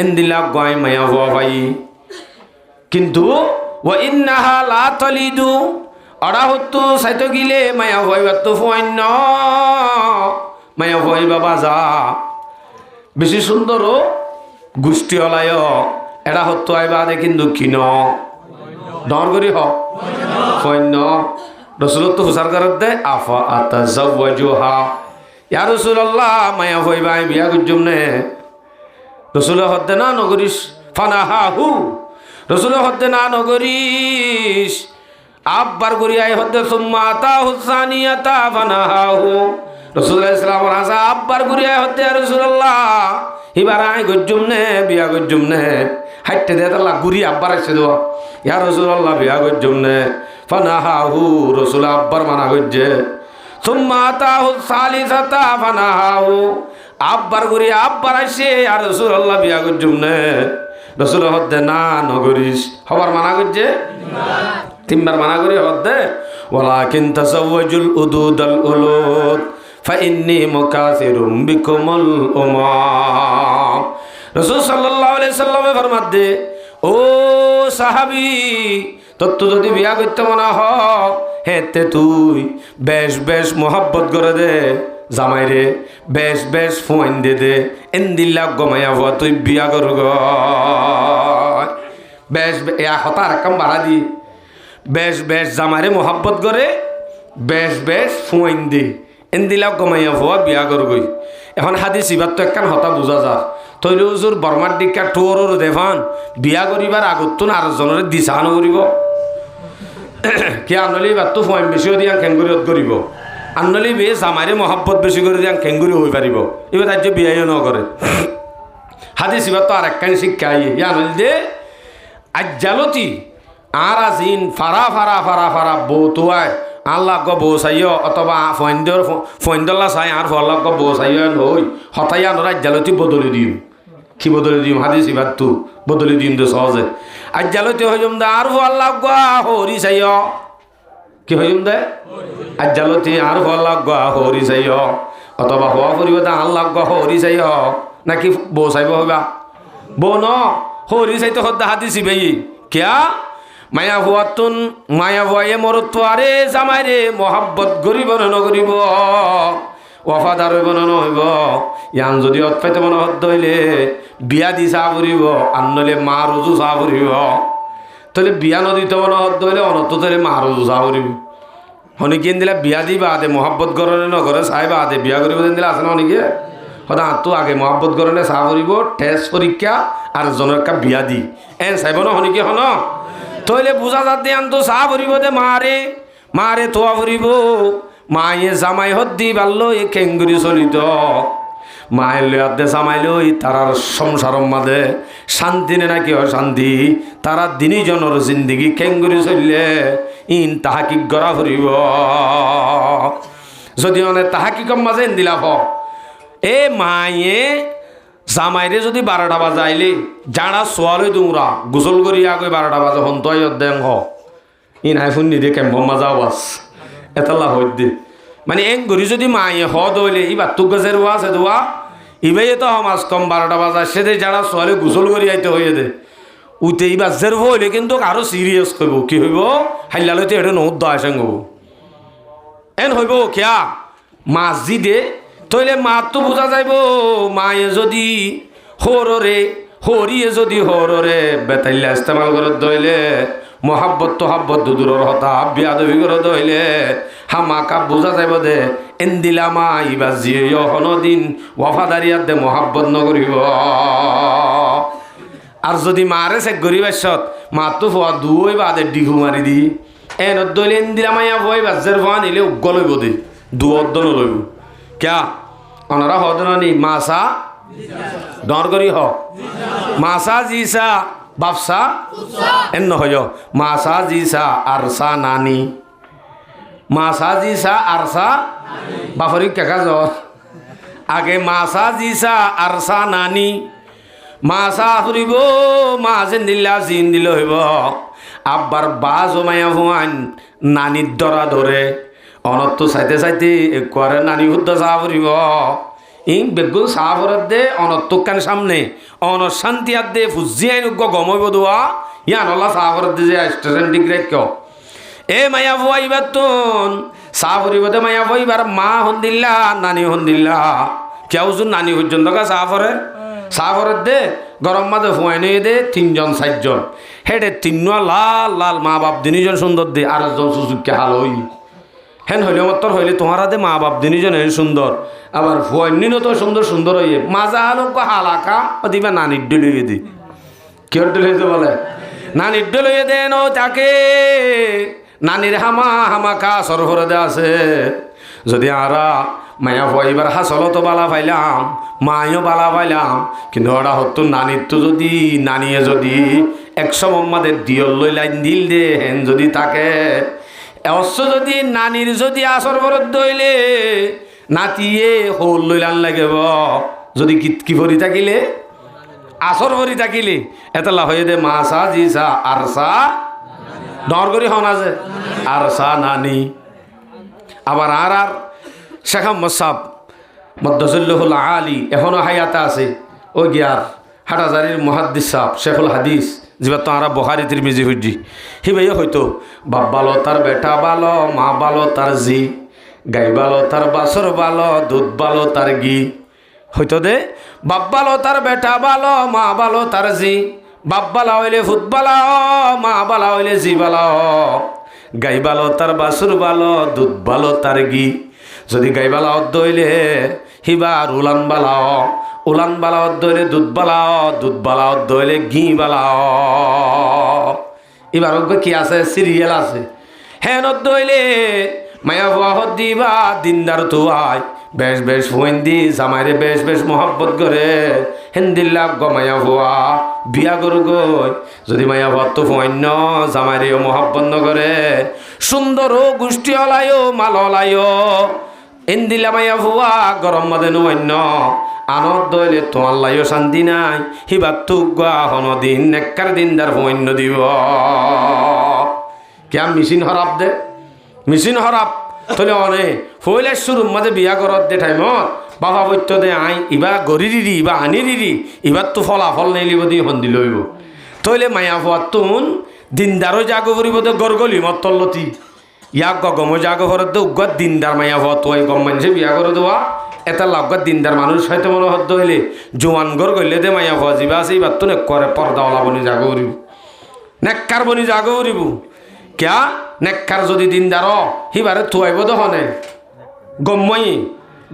এন্দিলা গয় মায়া হওয়া ভাই, কিন্তু ওয়া ইন্নাহা লা তালিদু অরা হতো সাইতো গিলে মায়া হইবা তো ফয়ন মায়া হইবা বাজা বেশি সুন্দর ও গুষ্টি ওলায় এরা হতো আইবা দে কিন্তু কিন ডর করি হ ফয়ন। রাসূলত তো হুসার করত দে আফা আতাজাওয়াজুহা। ইয়া রাসূলুল্লাহ মায়া হইবা বিয়া গুজুম নে। রাসূল হদ্দে না নগরিস ফানাহাহু। রাসূল হদ্দে না নগরিস আব্বার গরিয়ায় হদ্দে সুম্মা আতাহু সানিয়াতা ফানাহাহু। রাসূলুল্লাহ সাল্লাল্লাহু আলাইহি ওয়াসাল্লাম আব্বার গরিয়ায় হদ্দে রাসূলুল্লাহ এবার আই গজুম নে বিয়া গজুম নে হাইতে দে তালা গুরি আব্বার আইছে দো। ইয়া রাসূলুল্লাহ বিয়া গজুম নে ফানাহাহু। রাসূল আব্বার মানা গজ্জে সুম্মা আতাহু সালিসাতা ফানাহাহু। আব্বার গুরি আব্বার আইছে আর রাসূলুল্লাহ বিয়া গজুম নে। রাসূল হদ্দে না নগরিস হবার মানা গজ্জে তিনবার মানা করি হদ্দে ওয়ালাকিন তাসাওয়াজুল উদুদাল উলুদ ফাইন্নী মুকাসিরুম বিকুমুল উমাম। রাসূল সাল্লাল্লাহু আলাইহি সাল্লামে ফরমাত দে ও সাহাবী তত্ত্ব যদি বিয়া করতে মনা হ হেতে তুই বেশ বেশ মোহাব্বত করে দে জামাই রে বেশ বেশ ফোন দে দে এন্দিল্লা গমায়া হওয়া তুই বিয়া কর গ বেশ হতার কাম বাড়া দি বেশ বেশ জামাইরে মোহাব্বত করে বেশ বেশ ফোন দে এন্দিলা গমাইয়া হওয়া বিয়া কর গই। এখন হাদিস ইবার তো একখান হতা বুঝা যার তৈরি হুজুর বর্মার দিকা টোর দেফান বিয়া করিবার আগত না আর জনের দিশানো করিব কি আনলি এবার তো ফোন বেশিও দিয়া খেঙ্গুরিত করিব আনলি বে জামাইরে মহাব্বত বেশি করে দিয়া খেঙ্গুরি হয়ে পারিব এবার রাজ্য বিয়াইও ন করে। হাদিস ইবার তো আর একখান শিক্ষা আনলি দে আজ্জালতি আর আজিন ফারা ফারা ফারা ফারা বৌতুয়ায় আল্লাহ গ বৌ চাইও অথবা ফৈন্দল্লা চাই আর ফল্লাহ গ বৌ চাইও হই হতাই আনো আজ্জালতি বদলি দিম কি বদলি দিম হাদিস ইবার তো বদলি দিম তো সহজে আজ্জালতি হইম দে আর ফল্লাহ গ হরি চাইও কি হইম দে আজ্জালতি আর ফল্লাহ গ হরি চাইও অথবা হওয়া ফুরিব দে আল্লাহ গ হরি চাইও নাকি বৌ চাইব হইবা বৌ ন হরি চাইতে হদ্দা হাদিস ইবাই কিয়া মায়া ভুয়াতুন মায়া ভুয়ায়ে মরত আরে জামাই রে মহাব্বত গরিব না নগরিব ওয়াফাদার হইব না নহইব ইয়ান যদি অৎপাইতে মনে হদ্দ হইলে বিয়া দি চাহ ফুরিব আনলে মা রুজু চাহ ফুরিব তাহলে বিয়া নদীতে মনে হদ্দ হইলে অনত তাহলে মা রুজু চাহ ফুরিব হনিকে দিলে বিয়া দিবা দে মহাব্বত গরনে নগরে চাইবা দে বিয়া করিব দিলে আছে না অনেকে সদা তো আগে মহাব্বত গরনে চাহ ফুরিব টেস্ট পরীক্ষা আর জনের কা বিয়া দি এন চাইব না হনিকে হন তইলে বুঝা যাত দিয়ে আনতো চাহ ভরিব দে মারে তোয়া ভরিব মায়ে জামাই হদ্দি পারলো এ খেঙ্গুরি চলিত মায়ের লয়াতে জামাই লই তারার সংসারম মাঝে শান্তি নে নাকি অশান্তি তারা দিনই জনের জিন্দিগি খেঙ্গুরি চললে ইন তাহাকিক গড়া ভরিব যদি মানে তাহাকিকম মাঝে দিলা হ এ মায়ে জামাইরে যদি 12টা বাজে আইলে যারা সোয়ালে তোমরা গোসল করি আগে 12টা বাজে হন তো দেন হ ই নাই শুনি দিয়ে কেম্প মাজাও বাস এতলা হই দে মানে এং ঘড়ি যদি মায়ে হ দইলে ই বাত্তু গাছের ওয়া আছে দোয়া ইবাই তো সমাজ কম 12টা বাজে সে যারা সোয়ালে গোসল করি আইতে হয়ে দে উঠে ই বাজের হইলে কিন্তু আরো সিরিয়াস করব কি হইব হাইলালতে এটা নৌদ্দ আসেন হব এন হইব কিয়া মাছ দি দে তইলে মাত তো বোঝা যাইব মায়ে যদি হরিয়ে যদি হরে বেতাইলা ইস্তেমাল করে দইলে মহাব্বত তো হাব্বত দূরের হতা বিয়াদবি করে দইলে হামাকা বোঝা যাইব দে এন্দিলা মা ইবা জিয়ে হনদিন ওয়াফাদারিয়াত দে মহাব্বত নকরিব আর যদি মারে চেক করি বাসত মাত তো ফোয়া দুই বাদে ডিঘু মারি দি এনত দইলে এন্দিলা মাইয়া ভয় বাজের ফোয়া নিলে উগ্গ লইব দে দুঅদ্দ নলইব क्या ওনারা হদনানি মাসা ডর করি হ মাসা জিসা বাপসা এন্ন হয় মাসা জিসা আরসা নানি মাসা জিসা আরসা বাফরি কেকা জ্বর আগে মাসা জিসা আরসা নানি মা চাহ ফুরিব মা যেন দিলা জিন দিল হইব আব্বার বাজ মায়া ভুয়ান নানির দরা ধরে অনত্ত চাইতে চাইতে একবারে নানি শুদ্ধ চাহ ফুরিব ইং বেগুন চাহ ফরত দে অনত্তক কান সামনে অনশান্তি আর দে ফুজি আইন গমইব দোয়া ইয়ান হল্লা চাহ ফরত দে যে স্টেশন ডিগ্রেড কিয় এ মায়া ভুয়া ইবার তুন চাহ ফুরিব দে মায়া ভুয়া ইবার মা হন দিল্লা নানি হন দিল্লা কেউ যোন নানি পর্যন্ত চাহ ফরে চাহ ফরত দে গরম মাঝে ফুয়াই নিয়ে দে 3 জন 4 জন হেডে 3 লাল লাল মা বাপ দিনজন সুন্দর দে আর একজন সুযোগকে হাল হই হেন হইলে মতর হইলে তোমার দে মা বাপ দিনজন হেন সুন্দর আবার ফুয়াইনিন তো সুন্দর সুন্দর হইয়ে মাজা হালক হালাকা দিবা নানির ডলিয়ে দি কেউ ডলিয়ে বলে নানির ডলিয়ে দেন ও তাকে নানির হামা হামাকা সরফরে দে আছে যদি আরা মায়া ফুয়াইবার হাসল তো বালা পাইলাম মায়ও বালা পাইলাম কিন্তু ওরা হতো নানির তো যদি নানিয়ে যদি 100 মোহাম্মদের দিয়ল লই লাইন দিল দে হেন যদি তাকে অবশ্য যদি নানির যদি আসর বরদ দইলে নাতিয়ে হোল লইলান লাগিব যদি কি ভরি থাকিলে আসর ভরি থাকিলে এতলা হয়ে দে মা সা জি সা আর সা ডর করি হন আছে আর সা নানি আবার আর শেখ আহমদ সাহ মদ্দজুল্লাহুল আলী এখনো হায়াতে আছে ও গিয়ার হাটাজারির মুহাদ্দিস সাহ শেখুল হাদিস যেবার তো আমরা বখারি তিরমিজি হুজি হিবাইও হয়তো বাপ বালো তার বেটা বালো মা বালো তার জি গাই বালো তার বাসর বালো দুধ বালো তার ঘি হয়তো দে বাপ বালো তার বেটা বালো মা বালো তার জি বাপ বালা হইলে ফুট বালা মা বালা হইলে জি বালা গাই বালো তার বাসুর বালো দুধ বালো তার ঘি যদি গাই বালা অর্ধ হইলে হিবার উলান বালা অর্ধ হইলে দুধ বালা অর্ধ হইলে ঘি বালা এবার কি আছে সিরিয়াল আছে হ্যাঁ অর্ধ হইলে মায়া ভুয়া হদ দিবা দিনদার তো আয় বেশ বেশ ফুয়েন্দি জামাইরে বেশ বেশ মহব্বত করে হেন্দিল্লা মায়া ভুয়া বিয়া গরু গই যদি মায়া ভুয়া তো ফুয়ান্য জামাইরেও মহব্বত নগরে সুন্দর ও গোষ্ঠী হলায়ও মাল হলায়ও এন্দিলা মায়া ভুয়া গরম মদে নন্য আনন্দ দইলে তোমার লাইও শান্তি নাই হিবার তুগা হনদিন নেককার দিনদার ফুয়ান্য দিব কে মেশিন হরাপ দে মেশিন হরাপ তলে অনে ফইলে শুরুর মাঝে বিয়া করত দে টাইমত বাবা বৈত্য দে আই ইবা গরি দিদি ইবা আনি দিদি ইবার তো ফলাফল নেই লিব দি হন্দি লইব তইলে মায়া ভুয়া তুন দিনদারও জাগো করিব তো গরগলি মতলতি ইয়াক গম জাগো ঘরত দে উগ্র দিনদার মায়া ভুয়া তো গম মানুষে বিয়া করে দেওয়া এটা লাগত দিনদার মানুষ হয়তো মনে হদ্দ হইলে জোয়ান গর গইলে দে মায়া ভুয়া যাবা আছে ইবার তো নেকরে পর্দাওয়ালা বনি জাগো করিব নেককার বনি জাগো করিব ক্যা নেককার যদি দিনদার হিবারে থুয়াইব দহনে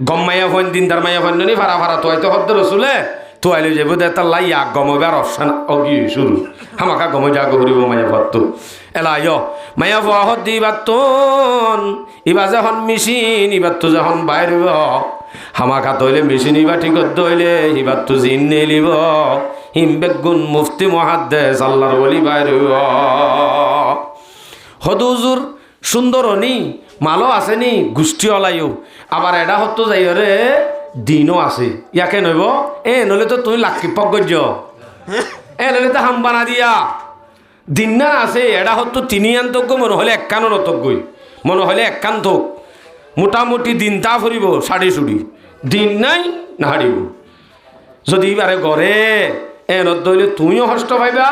গম্মাইয়া হন দিনদার মাইয়া হন নি ভাড়া ভাড়া থুয়াইতে হদ্দ রসুলে থুয়াইলে যাব দে তার লাই আগ গমবার অপশন অগি শুরু হামাকা গম যা গরিব মাইয়া ভত্ত এলা মাইয়া ভুয়া হদ দিবার তোন ইবা যখন মেশিন ইবার তো যখন বাইরব হামাকা তৈলে মেশিন ইবা ঠিক দইলে ইবার তো জিন নেলিব হিম বেগুন মুফতি মুহাদ্দিস আল্লাহর ওলি বাইরব হদুজুর সুন্দর নি মালো আছে নি গোষ্ঠী অলাইও আবার এটা হতো যাই রে দিনও আছে ইয়াকে নইব নইলে তো তুই লাক্ষি পগজ নইলে তো হাম্বানা দিয়া দিন না আছে এটা হতো তিনি আন্তজ্ঞ মনে হলে একানো নতজ্ঞই মনে হলে একান থোক মোটামুটি দিন তা ফুরিব সাড়ে সুড়ি দিন নাই না হারিব যদি এবারে গড়ে নইলে তুমিও হস্ত পাইবা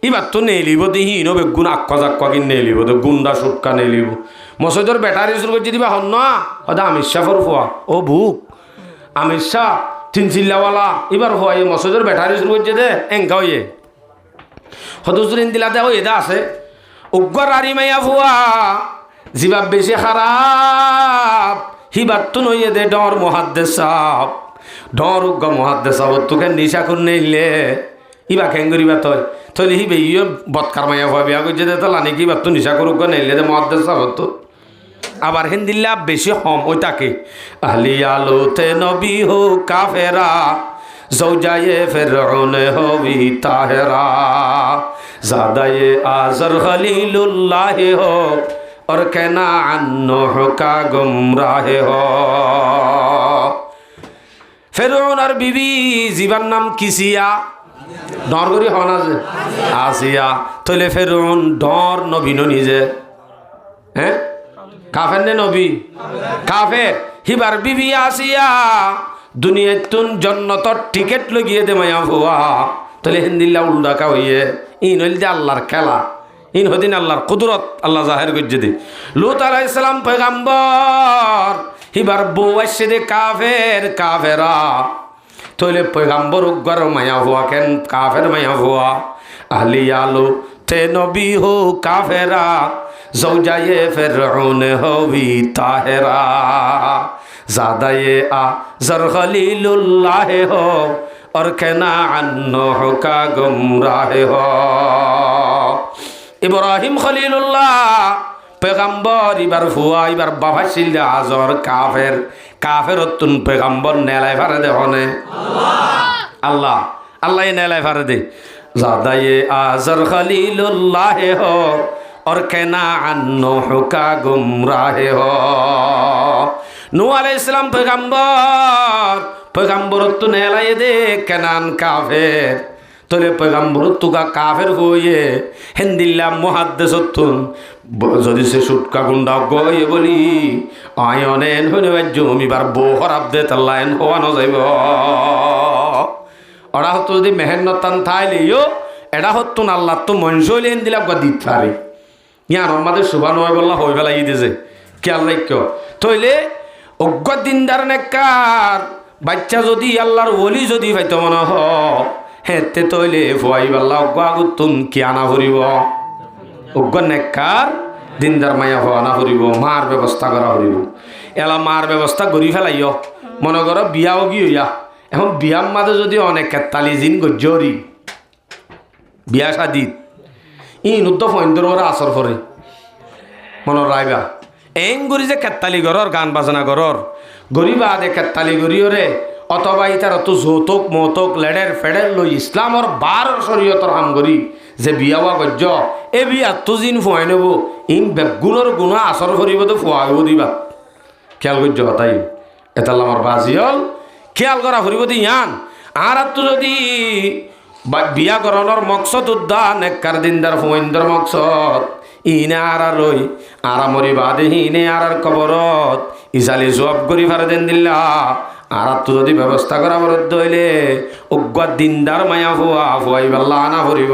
এবার তো নেই লিব দেখি ইনো বেগুন আক্কা জাক্কা কিন নেই লিব তো গুন্ডা সুটকা নেই লিব মসজিদের ব্যাটারি শুরু করছে দিবা হন না হয়তো আমির শাহ ফুয়া ও ভুক আমির শাহ তিন চিল্লাওয়ালা এবার হওয়া এই মসজিদের ব্যাটারি শুরু করছে দে এঙ্কা হইয়ে হদুজুর ইন্দিলা দে এদা আছে উগ্র আরি মাইয়া ফুয়া জিবা বেশি খারাপ হিবার তো নইয়ে দে ডর মুহাদ্দিস সাহেব ডর উগ্র মুহাদ্দিস সাহেব তোকে নিশা করে নেইলে ইবা খেঙ্গরিবা তৈলে হিবে ইয়ে বৎকার মাইয়া ভয় বিয়া করছে দে তো লানি কি বা তো নিশা করুক নেইলে দে মহাদ্দেশ সাহেব তো আবার হিন্দিল্লা বেশি হম ওই তাকে আহলি আলোতে নবী হো কাফেরা জৌজায়ে ফিরআউন হবি তাহেরা জাদায়ে আজর খলিলুল্লাহ হো और कहना अन्नो का गुमराह हो ফেরাউন আর বিবি জীবার নাম কিসিয়া ডরগরি হন আছে আসিয়া তইলে ফেরাউন ডর নবী নিজে হ্যাঁ কাফের নে নবী কাফের হিবার বিবি আসিয়া দুনিয়াতুন জন্নতর টিকেট লগিয়ে দে মায়া ভুয়া তাহলে হিন্দিল্লা উল্ডাকা হইয়ে ইন হইল যে আল্লাহর খেলা ইন হদিন আল্লাহর কুদরত আল্লাহ জাহের করছে দে লুত আলাইহিস সালাম পয়গাম্বর হিবার বউ আসছে দে কাফেরা তইলে পয়গাম্বর উগ্র মায়া ভুয়া কেন কাফের মায়া ভুয়া আহলি আলো তে নবী হো কাফেরা জৌজায়ে ফিরআউন হবি তাহেরা ज़ादा-ए आज़र खलीलुल्लाह हो और कनाअन्नुह का गुमराह हो इब्राहिम खलीलुल्लाह पैगम्बर इबार हुआ इबार बाबा शिल आज़र काफेर तुन पैगम्बर नेलाई फारे दे होने अल्लाह अल्लाह ये नेलाई फारे दे ज़ादा-ए आज़र खलीलुल्लाह हो और कनाअन्नुह का गुमराह हो नूह अलैहिस सलाम पैगम्बर तो नेलाये दे केनान काफेर तोले पैगम्बर तो का काफेर होये हिंदिल्ला मुहाद्दिसुन যদি সে সুটকা গুন্ডা গয়ে বলি আয়নেন হনে জমি বার বো খরাব দে তাল্লাইন হওয়ানো যাইব ওরা হতো যদি মেহেন্নতান থাইলিও এডা হতুন আল্লাহ তো মনসইলেন দিলা গা দিত পারে ইয়ার আমাদের সুবহান হয় বল্লা হই ফেলাই দিছে কি আল্লাহ কো তইলে অজ্ঞ দিনদার নেককার বাচ্চা যদি আল্লাহর ওলি যদি হয়তো মনে হ হেতে তইলে ভয় আল্লাহ অজ্ঞ আগুতুন কি আনা ভরিব অজ্ঞ নেককার দিনদার মায়া হওয়া না ভরিব মার ব্যবস্থা করা ভরিব এলা মার ব্যবস্থা করি ফেলাইও মনে করো বিয়াও গিয়া এখন বিয়ার মাঝে যদি অনেক কেতালি জিন গজ্জরি বিয়া শাদিত ইনুদ্দ ফইন্দর ওরা আসর করে মনের রাইবা এন গরি যে কেতালি গরর গান বাজনা গরর গরিবা দে কেতালি গরিয়রে অথবা ইতার অত যৌতুক মৌতুক লেডের ফেডের লই ইসলামর বার শরীয়তর হাম গরি যে বিয়াওয়া গজ্জ এ বিয়া তো জিন ফুয়াই নেব ইন বেগুণর গুণা আসর করিব তো ফুয়াইব দিবা খেয়াল গজ্জ হতাই এতাল আমার বাজিয়ল খেয়াল করা ফুরিব দি ইয়ান আর তো যদি বিয়া করণর মকসদ উদ্যান নেককার দিনদার ফুয়াইন্দর মকসদ ইনে আরা রই আরা মরি বাদে ইনে আরার কবরত ইসালি জব করি ফারে দেন দিল্লা আর তো যদি ব্যবস্থা করা বরদ্ধ হইলে অজ্ঞ দিনদার মায়া ফুয়া ফুয়াই বাল্লা আনা ফুরিব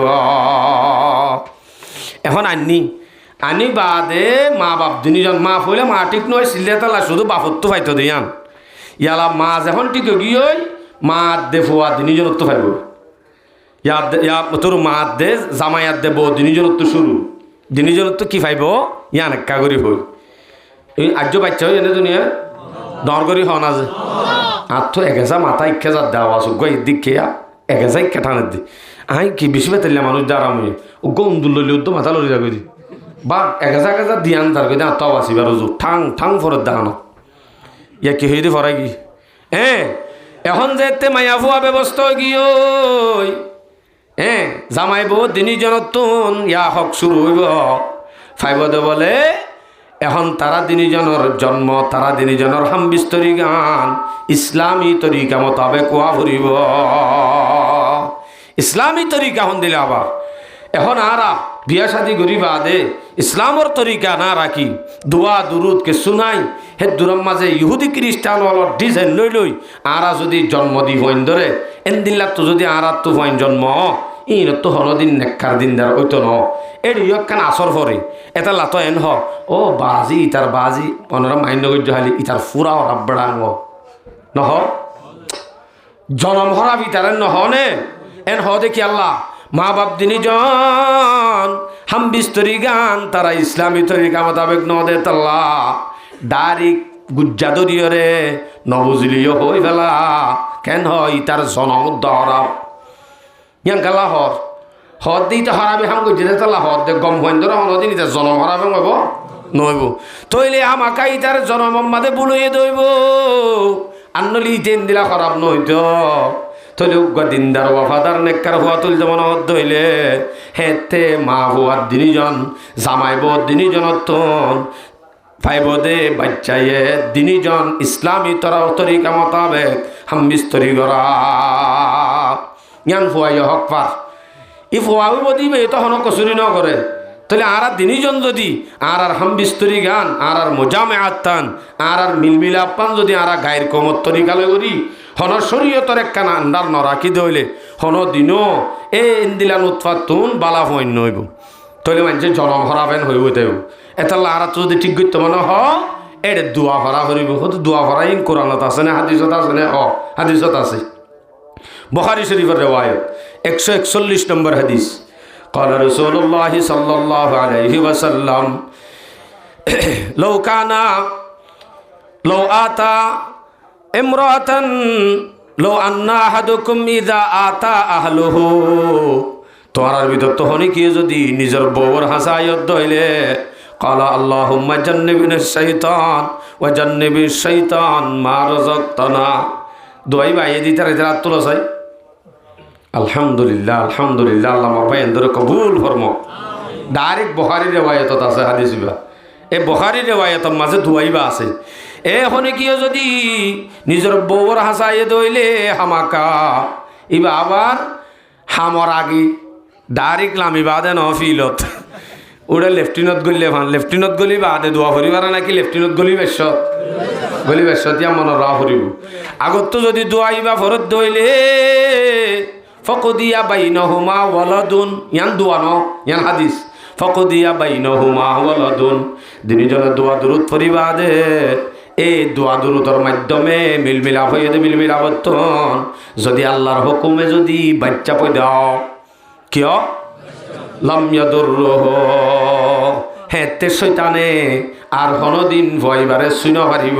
এখন আনি বাদে মা বাপ দুজন মা ফুলে মা ঠিক নয় সিলে তালা শুধু বাপত্ব ফাইতো দিয়ান ইয়ালা মা যখন ঠিক গিয়ে মা দে ফুয়া দুজন তো ফাইব ইয়া তোর মা দে জামাইয়াত দে বউ দুজন তো শুরু দিনজন তো কি ফাইব ইয়ান একা করি হই এই আর্য বাচ্চা হই এনে দুনিয়া ডর করি হন আজ আর তো এগেজা মাথা ইকে যা দেওয়া সুগ এদিক খেয়া এগেজা ইকে টানের দি আই কি বেশি বেতাইলে মানুষ দাঁড়াম ও গন্দুল লইলে তো মাথা লড়ি যাবে দি বা এগেজা এগেজা দিয়ান তার কই আত্ম বাসি বার ঠাং ঠাং ফরত দেখানো ইয়া কি হইতে ফরাই কি এখন যেতে মায়া ফুয়া ব্যবস্থা গিয়ে জামাই বউ তিনিজনতুন ইয়া হক শুরু হইব ফাইব দে বলে এখন তারা তিনিজনের জন্ম তারা তিনিজনের হামবিস্তরি গান ইসলামী তরিকা মোতাবেক কোয়া ফুরিব ইসলামী তরিকা হন দিলে আবার এখন আরা বিয়া শাদি গরিবা দে ইসলামর তরিকা না রাখি দোয়া দুরুদকে শুনাই হে দূরের মাঝে ইহুদি খ্রিস্টান অলর ডিজাইন লই আরা যদি জন্ম দি হইন ধরে এন দিল্লা তো যদি আরা তো হইন জন্ম ইন তো হলদিন নেককার দিনদার ওইতো ন এটি ইয়খান আসর ফরে এটা লাতো এন হ ও বাজি ইতার বাজি অনরা মাইন্ড হালি ইতার ফুরা রাব্বাড়াঙ্গ নহ জনম হরা ভিতারেন নহনে এন হ দেখি আল্লাহ মা বাপ দিনিজন হাম বিস্তরি গান তারা ইসলামী তরিকা মোতাবেক ন দে তাল্লা ডাইরেক গুজ্জা দরিয়রে নবুজলিও হই ফেলা কেন হয় তার জনম দহরা ইয়াং কালা হর দি তো হারাবি হাম গুজ্জে দে তাল্লা হর দে গম হইন ধর অনদিন ইতার জনম হারাবে নইব নইব তইলে আমাকা ইতার জনম মাদে বুলইয়ে দইব আন্নলি তেন দিলা খারাপ নইত তলে উগ্র দিনদার ওয়াফাদার নেককার হওয়া তুল যেমন অর্ধ হইলে হেতে মা হওয়ার দিনজন জামাই বর দিনজনতন ভাই বোধে বাচ্চায়ে দিনীজন ইসলামী তরিকা মোতাবেক হাম বিস্তরি করা জ্ঞান ফুয়াই হক পার ই ফুয়াও বদিবে তখন কচুরি ন করে তাহলে আর দিনীজন যদি আর হাম বিস্তরি গান আর মোজামে আত্তান আর মিলমিলাপান যদি আর গায়ের কমত তরিকালে করি হন শরীয়তর একখানা আন্ডার নরাখি দইলে হন দিনও এ ইন্দিলান উৎপাতুন বালা হইন নইব তাহলে মানুষ জনম হরাবেন হইব তাইব এতাল্লা আর যদি ঠিক করতে মনে হ এটা দোয়া ভরা করিব হয়তো দোয়া ভরা ইন কোরআনত আছে না হাদিসত আছে না হাদিসত আছে বুখারী শরীফের রিওয়ায়াত 141 নম্বর হাদিস قال رسول الله صلى الله عليه وسلم لو آتى امرأة لو أن أحدكم إذا آتى أهله তোমার ভিতর তখনই কি যদি নিজের বউর হাসায়ত দইলে قال اللهم جنبنا الشيطان وجنب الشيطان ما رزقتنا দোয়াই বাইয়ে দিতে রাত তোলা চাই আলহামদুলিল্লাহ আলহামদুলিল্লাহ আল্লাহ মারবাই এন্দরে কবুল ফরম ডাইরেক্ট বুখারীর রিওয়ায়াতত আছে হাদিস বা এই বুখারীর রিওয়ায়াতর মাঝে দুয়াইবা আছে এখনে কি যদি নিজের বউর হাসাইয়ে দইলে হামাকা ইবা আবার হামর আগে ডাইরেক্ট লামি বাদে ন ফিলত ওটা লেফটিনত গলিলে ভান লেফটিনত গলি বাদে দোয়া করিবার নাকি লেফটিনত গলি বেশত ইয়া মনে রা করিব আগত তো যদি দোয়াইবা ফরত দইলে ফকদিয়া বাইনহুমা ওয়ালাদুন ইয়ান দোয়া ন ইয়ান হাদিস ফকদিয়া বাইনহুমা ওয়ালাদুন দিনজনে দোয়া দুরুদ পড়িবা দে এই দোয়া দুরুদর মাধ্যমে মিলমিলাপ হয়ে দে মিলমিলাপতন যদি আল্লাহর হুকুমে যদি বাচ্চা পয়দাও কিয় লাম ইয়াদুররুহু হেতে শয়তানে আর কোনদিন ভয়বারে শুন পারিব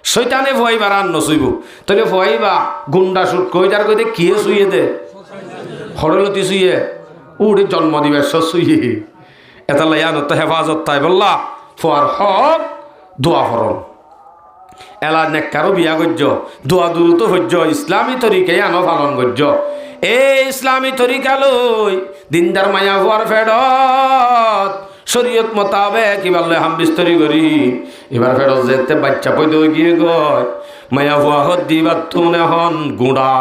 শয়তানে ভয়বার আর নসইব তাহলে ভয়বা গুন্ডা শুট কই যার কইতে কিয়ে শুইয়ে দে হরলতি শুইয়ে উড়ে জন্ম দিবেশ শুইয়ে এটা লাইয়ানত হেফাজত তাই বললা ফর হক দোয়া ফরম এলা নেককারও বিয়া গজ্য দোয়া দুরুত হজ্য ইসলামী তরিকায় আনো পালন গজ্য এই ইসলামী তরিকা লই দিনদার মায়া হওয়ার ফেডত শরীয়ত মোতাবেক কিবার লয় হাম বিস্তরি করি এবার ফেরত যেতে বাচ্চা পয়দা গিয়ে গয় মায়া হওয়া হত দিবার তুন এখন গুঁড়া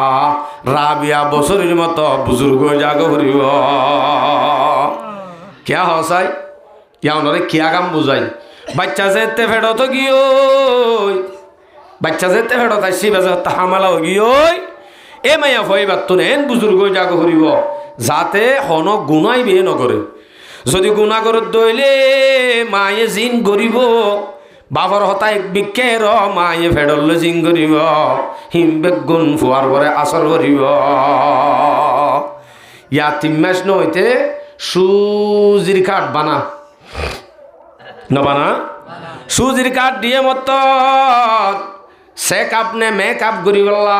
রাবিয়া বছরের মতো বুজুর্গ জাগ হরিব কিয়া হসাই ইয়া ওনারে কিয়া কাম বুঝাই বাচ্চা যেতে ফেরত গিয়ে বাচ্চা যেতে ফেরত আসি বাজে হামালা গিয়ে এ মায়া ভয়বার তুন এন বুজুর্গ জাগ হরিব যাতে হন গুণাই বিয়ে নকরে যদি গুণা করে দইলে মায়ে জিন করিব বাবার হতা এক বিক্ষের মায়ে ফেডলে জিন করিব হিমবেগ গুণ ফুয়ার পরে আসর করিব ইয়া 3 মাস নইতে সুজির কাঠ বানা নবানা সুজির কাঠ দিয়ে মত চেক আপনে মেকআপ করি বললা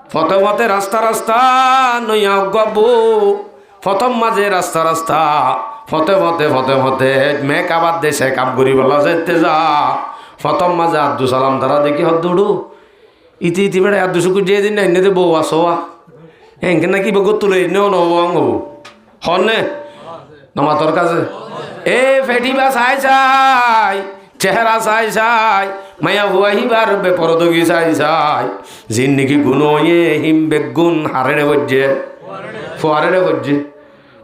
প্রথমতে রাস্তা রাস্তা নইয়া গবু প্রথম মাঝে রাস্তা রাস্তা ফতে মেকআপ আর দে চেকআপ করি বলা যেতে যা প্রথম মাঝে আদু সালাম তারা দেখি হদ দৌড়ু ইতি বেড়ে আদু শুকুর দিয়ে দিন না এনে বউ আসোয়া এনকে নাকি বগত তুলে এনেও নবং হবু হনে নমাতর কাছে এ ফেটিবা চাই চেহারা চাই মায়া হুয়াহিবার বেপরদগি চাই জিন নাকি গুণ হিম বেগুন হারেড়ে বজ্জে ফোয়ারেড়ে বজ্জে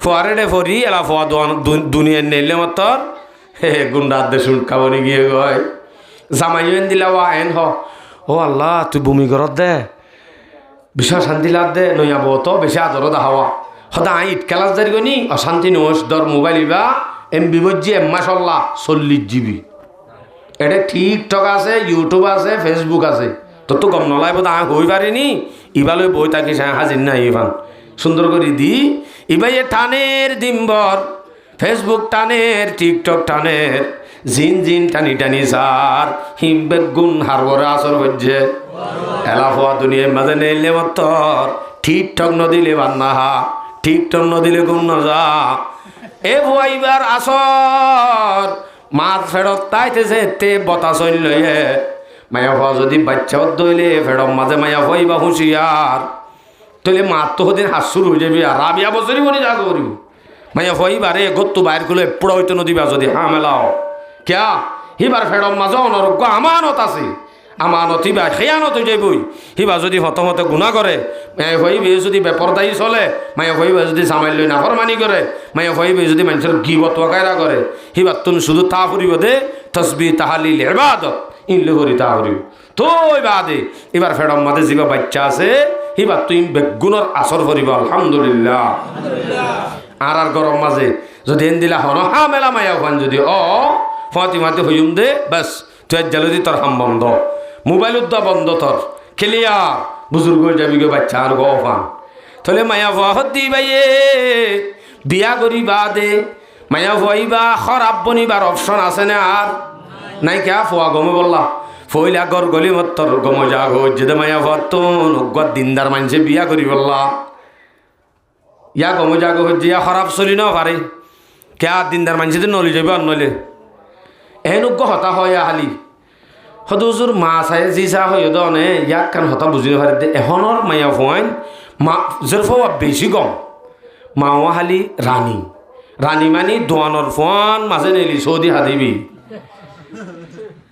ফোয়ারেড়ে ফরি এলা ফোয়া দুনিয়ার নেলে মতর হে গুন্ডার দে শুন খাবনি গিয়ে গয় জামাইন দিলা ওয়া এন ও আল্লাহ তুই ভূমি ঘরত দে বিষয় শান্তি লাভ দে নইয়া বত বেশি আদর দাহাওয়া সদা ইট খেলাস দাঁড়ি গনি অশান্তি নোস দর মোবাইল ইবা এমবি বজ্জি মাশাল্লাহ 40 GB এটা টিকটক আছে ইউটিউব আছে ফেসবুক আছে তোর তো গম নলাই বোধ হই পারিনি ইবালৈ বই তাকে হাজির নাই ইভান সুন্দর করে দি ইবাই টানের দিনভর ফেসবুক টানের টিকটক টানের জিন টানি সার হিম বেগুন হারবরে আসর হচ্ছে এলাফা দুনিয়ার মাঝে নেইলে মতর টিকটক নদিলে বান্নাহা টিকটক নদিলে গুণ নজা এ ভুয়াইবার আসর মাছ ফেরত তাইতেছে তে বতাস লয়ে মায়া হওয়া যদি বাচ্চাও দইলে ফেরত মাঝে মায়া হইবা হুঁশিয়ার তইলে মাত তো হদিন হাত শুরু হয়ে যাবি আর রাবিয়া বছরই বলি যা করিব মাইয়া হইবারে গত্তু বাইর করলে পুরো হইতে নদীবা যদি হা মেলাও কেয়া হিবার ফেরম মাঝে অনরোগ্য আমানত আছে আমানত হিবা খেয়ানত হয়ে যাবই হিবা যদি হতমতে গুণা করে মায়া হইবে যদি বেপরদায়ী চলে মায়া হইবে যদি সামাইল না ফরমানি করে মায়া হইবে যদি মানুষের গিবত কায়রা করে হিবার তুন শুধু তা ফুরিব দে তসবি তাহালিল ইবাদত ইনলে করি তা ফুরিব তো বাদে এবার ফেরম মাঝে যিবা বাচ্চা আছে হিবার তুই বেগুণর আসর করিব আলহামদুলিল্লাহ আর গরম মাঝে যদি এন দিলা হন হা মেলা মায়া ফান যদি ফাঁতি মাতি হইম দে বাস তুই জালদি তোর হাম বন্ধ মোবাইল উদ্দা বন্ধ তোর খেলিয়া বুজুর্গ যাবি গে বাচ্চা আর গো ফান তাহলে মায়া ফাহত দি বাইয়ে বিয়া করিবা দে মায়া ফাইবা খারাপ বনিবার অপশন আছে না আর নাই কে ফুয়া গমে বললা ফইলা গর গলি মত্তর গম যাগো যদি মায়া ফাতুন উগ্র দিনদার মানুষে বিয়া করি বললা ইয়া গম যাগো হজ্জিয়া খারাপ চলি ন পারে কে আর দিনদার মানুষে তো নলি যাবে আর নলে এন উগ্র হতা হয় হালি সদুজুর মা চাই যি চা হয় দনে ইয়াক কান হতা বুঝি পারে দে এখনৰ মায়া ফোয়াইন মা জোর ফোয়া বেশি গম মাওয়া হালি রানী রানী মানি দোয়ানোর ফোন মাঝে নেলি সৌদি হাদিবি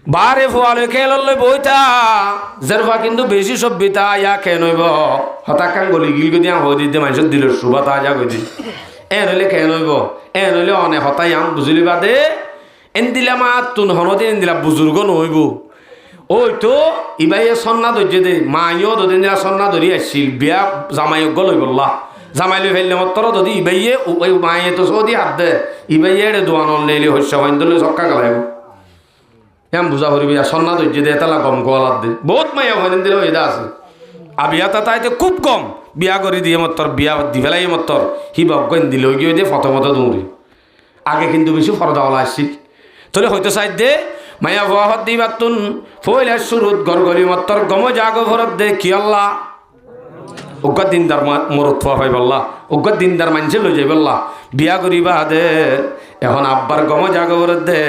বারে ফোয়ালে খেললে বইতা জেরফা কিন্তু বেশি সভ্যতা ইয়া খে নইব হতাকান গলি গিল গদি হদি দে মানুষ দিল সুবাতা যা গদি এ নইলে খে নইব এ নইলে অনে হতাই আম বুঝলি বাদে এন দিলা মা তুন হনদে এন দিলা বুজুর্গ নইব ওই তো ইবাইয়ে সন্না ধৈর্য দে মাইও দুদিন দিলা সন্না ধরি আসছিল বিয়া জামাইজ্ঞ লই বললা জামাই লই ফেললে মত্তর যদি ইবাইয়ে ওই মাইয়ে তো সৌদি হাত দে ইবাইয়ে দোয়ান নেলি শস্য বাইন্দলে চক্কা গলাইব এম বুঝা করিবি সন্না ধৈর্য দে তালা কম গোয়ালাত দে বহুত মাইয়া হইন দিলে এটা আছে আবিয়া তাইতে খুব কম বিয়া করে দিয়ে মত্তর বিয়া দি ফেলাই মত্তর হি বজ্ঞন দিলে গিয়ে দিয়ে ফটো দৌড়ি আগে কিন্তু বেশি ফরদাওয়ালা আসছিল তোলে হয়তো সাইড দে মায়া বাহত দি বাতুন ফইলা শুরুত গরগলি মত্তর গম জাগো ভরত দে কি আল্লাহ উগ্র দিনদার মরত ফোয়া পাই বললা উগ্র দিনদার মানুষে লই যাই বললা বিয়া করিবা দে এখন আব্বার গম জাগো ভরত দে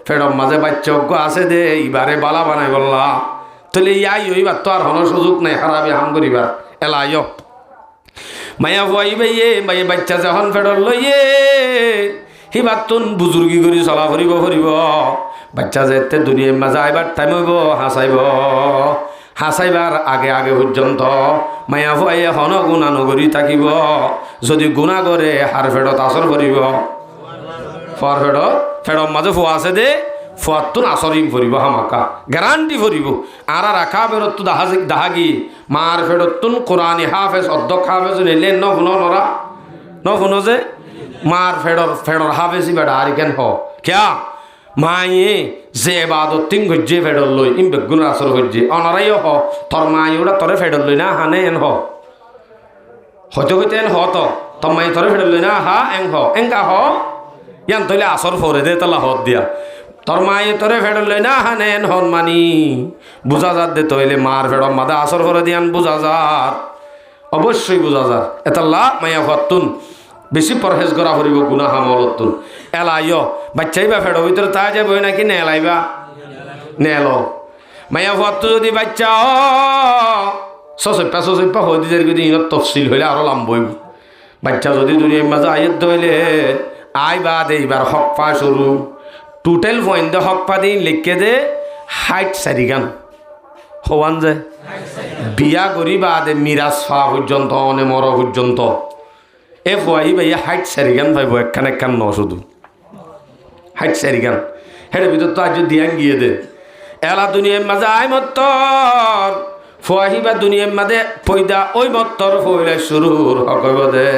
ফেরম মাঝে বাচ্চা অজ্ঞ আছে দে ইবারে বালা বানাই বললা তাহলে ইয়াই হইবার তো আর হন সুযোগ নাই হারাবি হাম করিবার এলাই মায়া ফুয়াইবে মাইয়ে বাচ্চা যখন ফেরত লইয়ে হিবার তুন বুজুর্গি করি চলা ফুরিব বাচ্চা যেতে দুনিয়ার মাঝে আইবার টাইম হইব হাসাইবার আগে আগে পর্যন্ত মায়া ফুয়াইয়ে হন গুণা নগরী থাকিব যদি গুণা করে হার ফেরত আসর করিব ফর ফেরত মাঝে ফুয়া আছে দে ফুয়াতুন আসরিং ফুরিব হামাকা গ্যারান্টি ফুরিব আর রাখা বেরত দাহাগি মার ফেরতুন কোরআনি হাফেজ অধ্যক্ষ হাফেজ নিলে ন নরা ন শুনো যে মার ফেডর হাফেজি বেড়া আর কেন ক্যা মায়ে যে বাদত তিন গজ্জে ফেডর লই ইম বেগুন আসর গজ্জে অনারাই তোর মায়ে ওটা তরে ফেডর লই না হানে এন হয়তো হইতে এন তোর মায়ে তরে ফেডর লই না হা এঙ্কা ইয়ান তৈলে আসর ফরে দে তালা দিয়া তোর মায়ে তরে ফেডর লই না হানে এন মানি বুঝা যার দে তৈলে মার ফেডর মাদা আসর ফরে দিয়ান বুঝা যার অবশ্যই বুঝা যার এতাল্লা মায়া হতুন বেশি পরহেজ করা ফুরিব গুণা হামলতুন এলাইও বাচ্চাইবা ফেডো ভিতরে তা যাবো নাকি নে এলাইবা নেল মায়া ফুয়াতো যদি বাচ্চা সচপ্পা হয়ে দিয়ে যদি ইনত তফসিল হইলে আরো লাম্বইব বাচ্চা যদি দুনিয়ার মাঝে আয়ত হইলে আইবা দে এইবার হক পা শুরু টোটাল পয়েন্ট দে হক পা দিন লিখে দে হাইট সারিগান হওয়ান যে বিয়া করিবা দে মিরাজ ফা পর্যন্ত অনে মর পর্যন্ত এ ফুয়াই ভাইয়া হাইট সারিগান ভাইব একখান ন শুধু হাইট সারিগান হের ভিতর তো আজ দিয়ান গিয়ে দে এলা দুনিয়ার মাঝে আই মত্তর ফুয়াহিবা দুনিয়ার মাঝে পয়দা ওই মত্তর ফইলে শুরুর হকব দে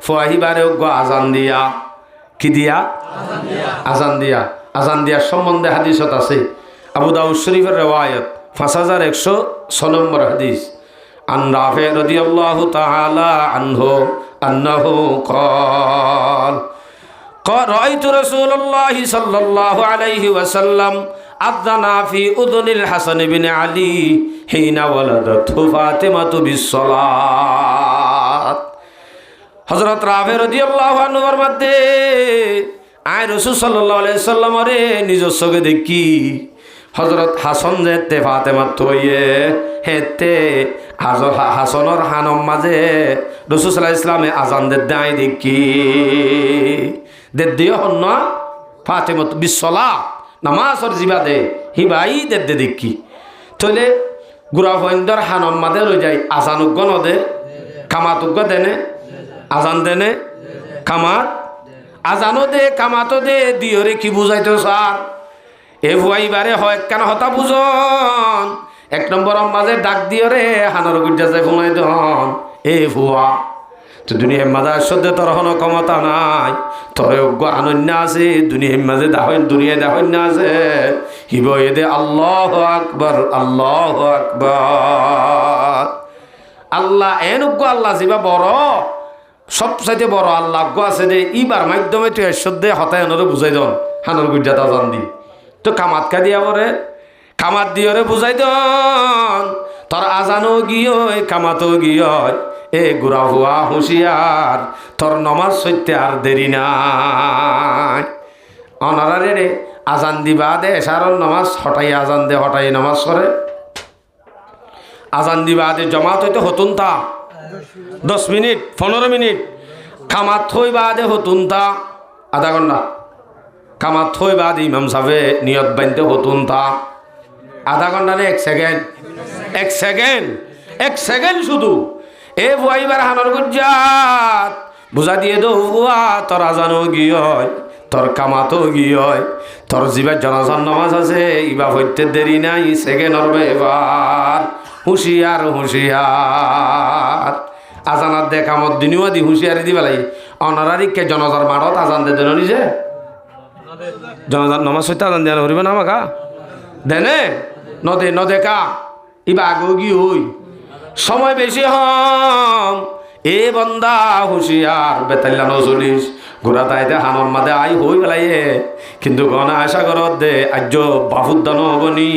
ফুয়াহিবারে আজান দিয়া কি দিয়া আজান দিয়া সম্বন্ধে হাদিসত আছে আবু দাউদ শরীফের রিওয়ায়াত 5106 নম্বর হাদিস আন রাফি রাদিয়াল্লাহু তাআলা আনহু আন্নাহু قال رأيت رسول الله صلى الله عليه وسلم أذن في أذن الحسن بن علي حين ولدته فاطمة بالصلاة হযরত রাফি রাদিয়াল্লাহু আনহুর মধ্যে আয় রাসূল সাল্লাল্লাহু আলাইহি সাল্লাম রে নিজের চোখে দেখি হজরত হাসন যেতে ফাতেমা থইয়ে হেতে হাসনের হানম মাঝে রাসূল সাল্লাল্লাহু আলাইহি ইসলামে আজান দে দাই দেখি দে দিও হন ফাতেমা বিশ্বলা নামাজর জিবাদে হিবাই দে দেখি তইলে গুড়া ফইন্দর হানম মাঝে লই যাই আজান উগ্গ নদে কামাত উগ্গ দেনে আজান দেনে কামাত আজানো দে কামাতো দে দিওরে কি বুঝাইতো স্যার এ ভুয়াইবারে হয় কেন হতা বুঝন এক নম্বর মাঝে ডাক দিও রে হানার গুজ্জা যায় ফোনাই দন এ ভুয়া তো দুনিয়ার মাঝে আসতে তোর কোনো ক্ষমতা নাই তোর অজ্ঞ আনন্য আছে দুনিয়ার মাঝে দুনিয়ায় দাহন্য আছে হিব দে আল্লাহু আকবার আল্লাহু আকবার আল্লাহ এন অজ্ঞ আল্লাহ জিবা বড় সবচাইতে বড় আল্লাহ অজ্ঞ আছে দে ইবার মাধ্যমে তুই এসব দে হতায় আনরে বুঝাই দন হানার গুজ্জা তা জান দি তো কামাত কা দিয়া পরে কামাত দিয়রে বুঝাই দন তোর আজানও গিয়ে কামাতও গিয়ে এ গুড়া হুয়া হুঁশিয়ার তোর নমাজ সইতে আর দেরি নাই অনারারে রে আজান দিবা দে এসারর নমাজ হটাই আজান দে হটাই নমাজ করে আজান দিবা দে জমাত হইতে হতুন তা 10 মিনিট 15 মিনিট কামাত হইবা দে হতুন তা আধা ঘন্টা কামাত থই বাদ ইমাম সাহেবে নিয়ত বানতে হতুন তা আধা ঘন্টা না 1 সেকেন্ড 1 সেকেন্ড শুধু এ ভুয়াইবার হানর গুজ্জাত বুঝা দিয়ে দো ভুয়া তোর আজানও গিয়ে তোর কামাতও গিয়ে তোর জিবার জনাজান নামাজ আছে ইবা হইতে দেরি নাই সেকেন্ড হরবে এবার হুঁশিয়ার হুঁশিয়ার আজানার দে কামত দিনিও দি হুঁশিয়ারি দিবা লাগে অনারারিককে জনাজার মারত আজান দে দেন নিজে জনাজান নমাজ হইতে আজান দিয়া হরিবে না আমাকা দেনে নদে নদে কা ইবা আগেও গি হই সময় বেশি হম এ বন্দা হুঁশিয়ার বেতাল্লা নচলিস ঘোরা তাইতে হানর মাদে আই হই বেলাইয়ে কিন্তু গনা আশা করত দে আর্য বাহুদ্দা নহবনি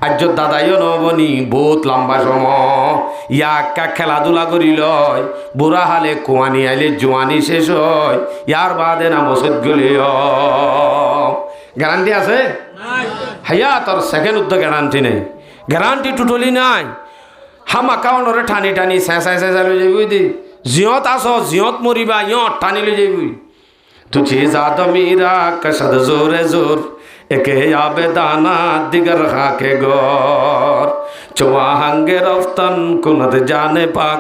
আর্য দাদাইও নহবনি বহুত লম্বা সময় ইয়াক্কা খেলাধুলা করি লয় বুড়া হালে কুয়ানি আইলে জোয়ানি শেষ হয় ইয়ার বাদে না মসজিদ গলি গ্যারান্টি আছে হাইয়া তোর সেকেন্ড উদ্যোগ গ্যারান্টি নেই গ্যারান্টি টোটালি নাই হাম আকাউন্টরে ঠানি ঠানি চেঁচাই চেঁচাই লৈ যাবি দি জিয়ত আছ জিয়ত মরিবা ইয়ত টানি লৈ যাবি তুঝে জাদ মীরা কসদ জোরে জোর একে আবে দানা দিগর খাকে গর চোয়াহাঙ্গে রফতন কুনত জানে পাক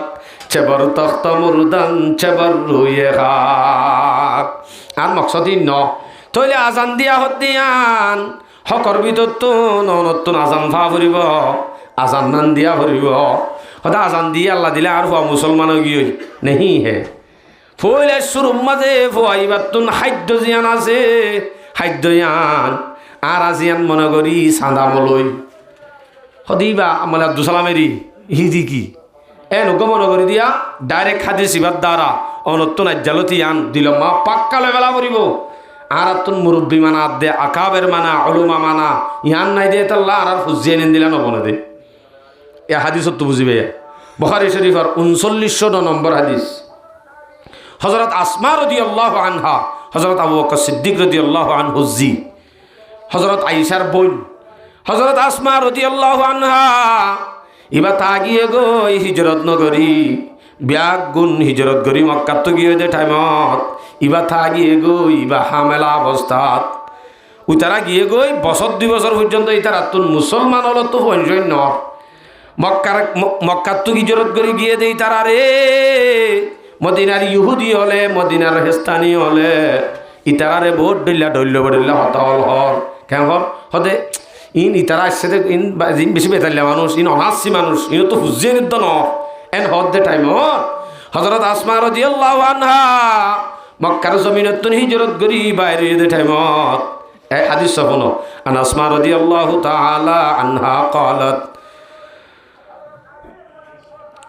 চেবর তখ্ত মুরদান চেবর রুয়ে খাক আর মকসদি ন তইলে আজান দিয়া হত দিয়ান হকর ভিতর তো নতুন আজান ফা ফুরিব আজান নান দিয়া ফুরিব হয়তো আজান দিয়ে আল্লাহ দিলে আর হওয়া মুসলমানও গিয়ে নেহি হে ফইলে শুরুর মাঝে ফুয়াইবার তুন খাদ্য জিয়ান আছে খাদ্য ইয়ান আর আজিয়ান মনে করি চাঁদা মলই সদিবা মানে আব্দুসালামেরি হিদি কি এ নগ মনে করি দিয়া ডাইরেক্ট খাদি শিবার দ্বারা অনত্তন আজ্জালতি আন দিল মা পাক্কা লেবেলা করিব আর তুন মুরব্বী মানা দে আকাবের মানা অলুমা মানা ইয়ান নাই দিয়ে তাল্লা আর ফুজিয়ে নিন দিলা নবনে দে এ হাদিসত তো বুঝিবে বুখারী শরীফের 39 নম্বর হাদিস হযরত আসমা রাদিয়াল্লাহু আনহা হযরত আবু বকর সিদ্দিক রাদিয়াল্লাহু আনহু জি হযরত আয়েশার বোন হযরত আসমা রাদিয়াল্লাহু আনহা ইবা তাগিয়ে গই হিজরত নগরী ব্যাগ গুণ হিজরত করি মক্কাত তো গিয়ে দে টাইমত ইবা তাগিয়ে গই ইবা হামেলা অবস্থাত উতারা গিয়ে গই বছর 2 বছর পর্যন্ত ইতারা তুন মুসলমান হলো তো পঞ্চন ন মক্কাত তো হিজরত করে গিয়ে দেই তারা রে মদিনার ইহুদি হলে মদিনার হেস্তানি হলে ইতারারে বহুত ডল্লা ডল্লা হতাহল হল কেন হল হদে ইন ইতারা আসছে ইন বেশি বেতাল্লা মানুষ ইন অনাসি মানুষ ইন তো হুজিয়ে নিত ন এন হদ দে টাইম হযরত আসমা রাদিয়াল্লাহু আনহা মক্কার জমিনত তুন হিজরত করি বাইরে দে টাইমত এই হাদিস শুনো আন আসমা রাদিয়াল্লাহু তাআলা আনহা قالت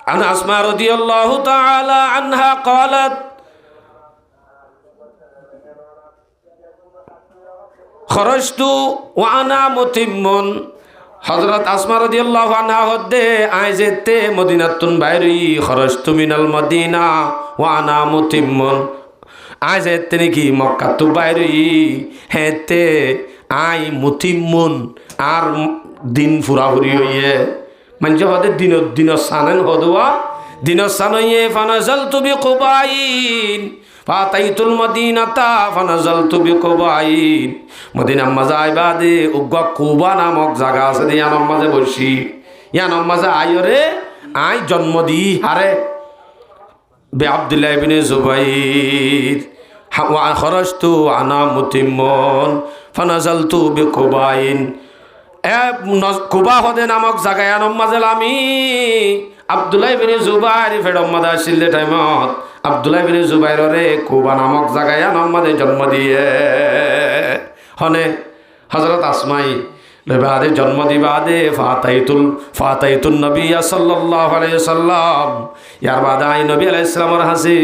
عن أسماء رضي الله تعالى عنها قالت خرجت وأنا متم حضرت أسماء رضي الله عنها هدى عايزت مدينة বাইরে خرجت من المدينة وأنا متم عايزت نকি মক্কা তো বাইরে হেতে আই মুতিম্মুন আর দিন ফুরাফুরি হইয়ে মানুষ হতে দিন সানেন হদুয়া দিন সানইয়ে ফানাজালতু বিকুবাইন ফাতাইতুল মদিনাতা ফানাজালতু বিকুবাইন মদিনা মাজাই বাদে উগ্গা কুবা নামক জায়গা আছে ইয়ানোর মাঝে বসি ইয়ানোর মাঝে আইরে আই জন্ম দি হারে বে আব্দুল্লাহ ইবনে জুবাইর ওয়া খরাজতু আনা মুতিম্মুন ফানাজালতু বিকুবাইন কুবা হদে নামক জায়গায় ইয়ানোর মাঝে আমি আব্দুল্লাহ ইবনে জুবাইর ফেরম মাদা আসিলে টাইমত আব্দুল্লাহ ইবনে জুবাইররে কুবা নামক জায়গায় ইয়ানোর মাঝে জন্ম দিয়ে হনে হযরত আসমাই বাদে জন্ম দিবাদে ফাতাইতুন নবী সাল্লাল্লাহু আলাইহি সাল্লাম ইয়ার বাদে আই নবী আলাইহিস সালামের হাসি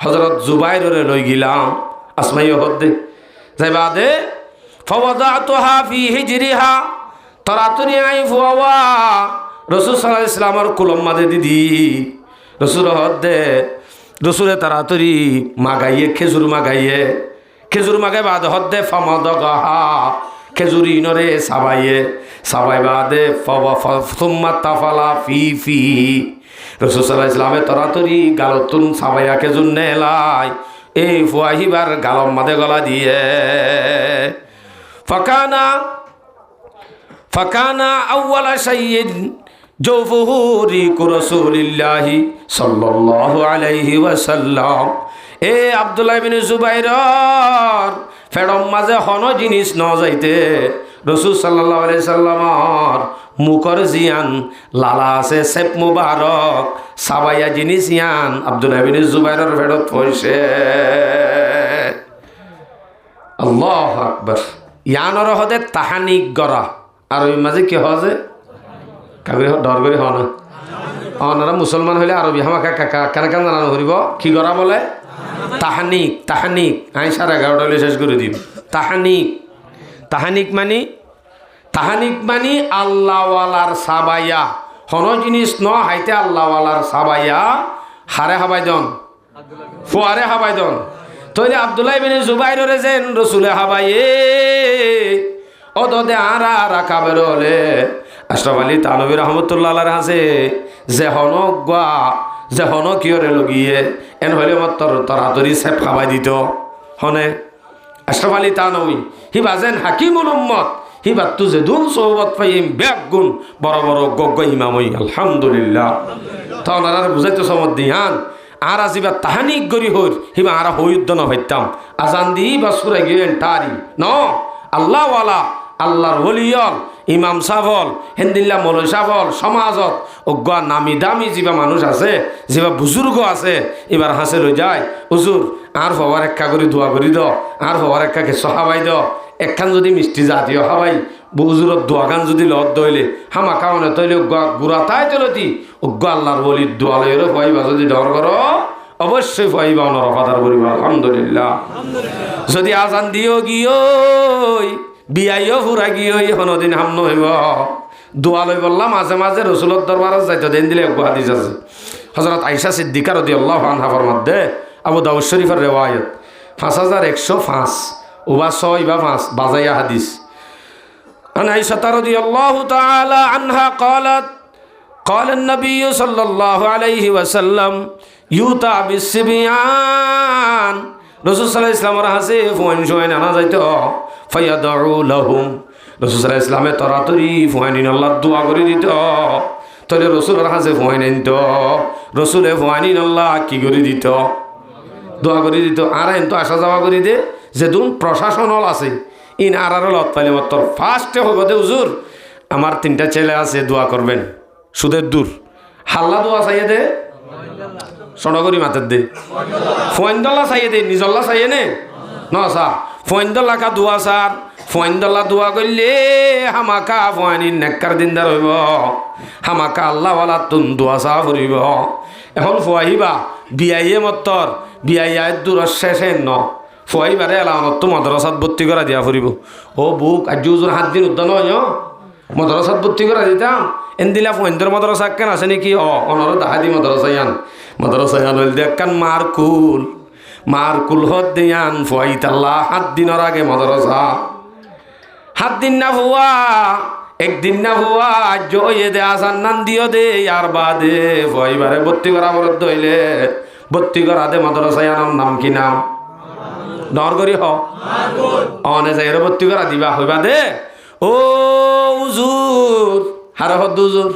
হযরত জুবাইররে লই গিলাম আসমাই হদে যাই বাদে ফাওয়াদাতুহা ফি হিজরিহা তরাতুরি আই ফুয়া রাসূল সাল্লাল্লাহু আলাইহি সাল্লামের কুলম মাদে দিদি রাসূল হদে রাসূলে তারাতুরি মাগাইয়ে খেজুর মাগাই বাদে হদে ফামাদাগাহা খেজুরি নরে সাবাই বাদে ফুম্মা তাফালা ফি রাসূল সাল্লাল্লাহু আলাইহি সাল্লামে তরাতরি গালতুন সাবাইয়া খেজুর নেলাই এই ফুয়াহিবার গালম মাদে গলা দিয়ে ফাকানা আউয়ালা শাইইন জৌফুহু রিকু রাসূলিল্লাহি সাল্লাল্লাহু আলাইহি ওয়াসাল্লাম এ আব্দুল্লাহ ইবনে জুবাইর ফেরম মাঝে হন জিনিস ন যাইতে রাসূল সাল্লাল্লাহু আলাইহি সাল্লামর মুখর জিয়ান লালা আছে সেপ মুবারক সাবাইয়া জিনিস ইয়ান আব্দুল্লাহ ইবনে জুবাইরের ফেরত পয়সে আল্লাহু আকবার ইয়ানর হদে তাহানিক গরা আর ওই মাঝে কি হজে কাগরে ডর করে হ না অনারা মুসলমান হইলে আরবি হামাকা কাকা কেন জানানো করিব কি গরা বলে তাহানিক আই 11:30 শেষ করে দিব তাহানিক মানি আল্লাহওয়ালার সাবাইয়া হন জিনিস ন হাইতে আল্লাহওয়ালার সাবাইয়া হারে হাবাইদন ফুয়ারে হাবাইদন তইলে আব্দুল্লাহ ইবনে জুবাইররে যেন রাসূলে হাবাইয়ে অদদে আরা রাকাবের হলে আশরাফ আলী তানভী রহমতুল্লাহ আলাইহির হাসে যে হন কিয়রে লগিয়ে এন হইলে মতর তরাতরি সেপ খাবাই দিত হনে আশরাফ আলী তানভী হি বাজেন হাকিমুল উম্মত হি বাত্তু যে দুন সোহবত পাইম ব্যাগ গুণ বড় গগ্গ ইমামই আলহামদুলিল্লাহ তখন আর বুঝাইতো সমত দিয়ান আর আজিবা তাহানিক গরি হইর হিবা আর হইদ্দ ন ভাইতাম আজান দি বা সুরে গেলেন তারি ন আল্লাহওয়ালা আল্লাহর ওলিয়ল ইমাম সাফল হেন্দিল্লা মৌলই সাফল সমাজত অজ্ঞা নামি দামি যা মানুষ আছে যা বুজুর্গ আছে এবার হাসে লই যায় হুজুর আর হওয়ার একা করে দোয়া করি দ আর হওয়ার একাকে সহাবাই দ একখান যদি মিষ্টি জাতীয় হাবাই বুজুরত দোয়া গান যদি লত দইলে হামা কারণে তৈলে গুড়া তাই তলতি অজ্ঞ আল্লাহর বলির দোয়া লইলে পাইবা যদি ডর করো অবশ্যই পাইবা অনর ফাদার করিবা আলহামদুলিল্লাহ যদি আজান দিও গিয়ে বিয়াইও ফুরা গিয়ে হনদিন হাম নহইব দোয়া লই বললাম মাঝে মাঝে রসুলত দরবারত যাইতো দিন দিলে এক হাদিস আছে হযরত আয়েশা সিদ্দিকা রাদিয়াল্লাহু আনহার মধ্যে আবু দাউদ শরীফের রিওয়ায়াত 5105 ওবা 6 বা 5 বাজাইয়া হাদিস আন আয়েশা রাদিয়াল্লাহু তাআলা আনহা قالت قال النبي صلى الله عليه وسلم يؤتى بالصبيان রাসূল সাল্লাল্লাহু আলাইহি ওয়াসাল্লামের হাসে ফুয়ান আনা যাইতো ফায়াদউ লাহুম রাসূল সাল্লাল্লাহু আলাইহি ওয়াসাল্লামে তরাতরি ফুয়ানিন আল্লাহ দোয়া করে দিত তলে রাসূলের হাসে ফুয়ান আনতো রাসূলে ফুয়ানিন আল্লাহ কি করে দিত দোয়া করে দিত আর এন তো আসা যাওয়া করে দে যে দুন প্রশাসনল আছে ইন আর লত পাইলে মাত্র ফার্স্টে হইব দে হুজুর আমার 3টা ছেলে আছে দোয়া করবেন সুদের দূর হাল্লা দোয়া চাইয়ে দে সনগরি মাতের দে ফয়েন্দল্লা চাইয়ে দে নিজল্লা চাইয়ে নে ন সা ফয়েন্দল্লা কা দোয়া সার ফয়েন্দল্লা দোয়া করলে হামাকা ফয়ানির নেককার দিনদার হইব হামাকা আল্লাহওয়ালা তুন দোয়া চা ফুরিব এখন ফুয়াহিবা বিয়াইয়ে মত্তর বিয়াইয়ায় দূর শেষে ন ফুয়াইবারে এলানত তো মাদ্রাসাত ভর্তি করা দিয়া ফুরিব ও বুক আজ হুজুর 7 দিন উদ্যান হয় মাদ্রাসাত ভর্তি করা দিতাম এন দিলা ফয়েন্দর মাদ্রাসা কেন আছে নাকি অনর দাহাদি মাদ্রাসায়ান হইল দেখান মারকুল হদ দিয়ান ফুয়াইতাল্লাহ 7 দিনের আগে মাদ্রাসা হাত দিন না ভুয়া একদিন না ভুয়া জয়ে দে আসান নান দিও দে আর বাদে ভয়বারে ভর্তি করা বরাদ্দ হইলে ভর্তি করা দে মাদ্রাসায় আনার নাম কি নাম নরগরি হ অনে যাই ভর্তি করা দিবা হইবা দে ও উজুর হার হদ উজুর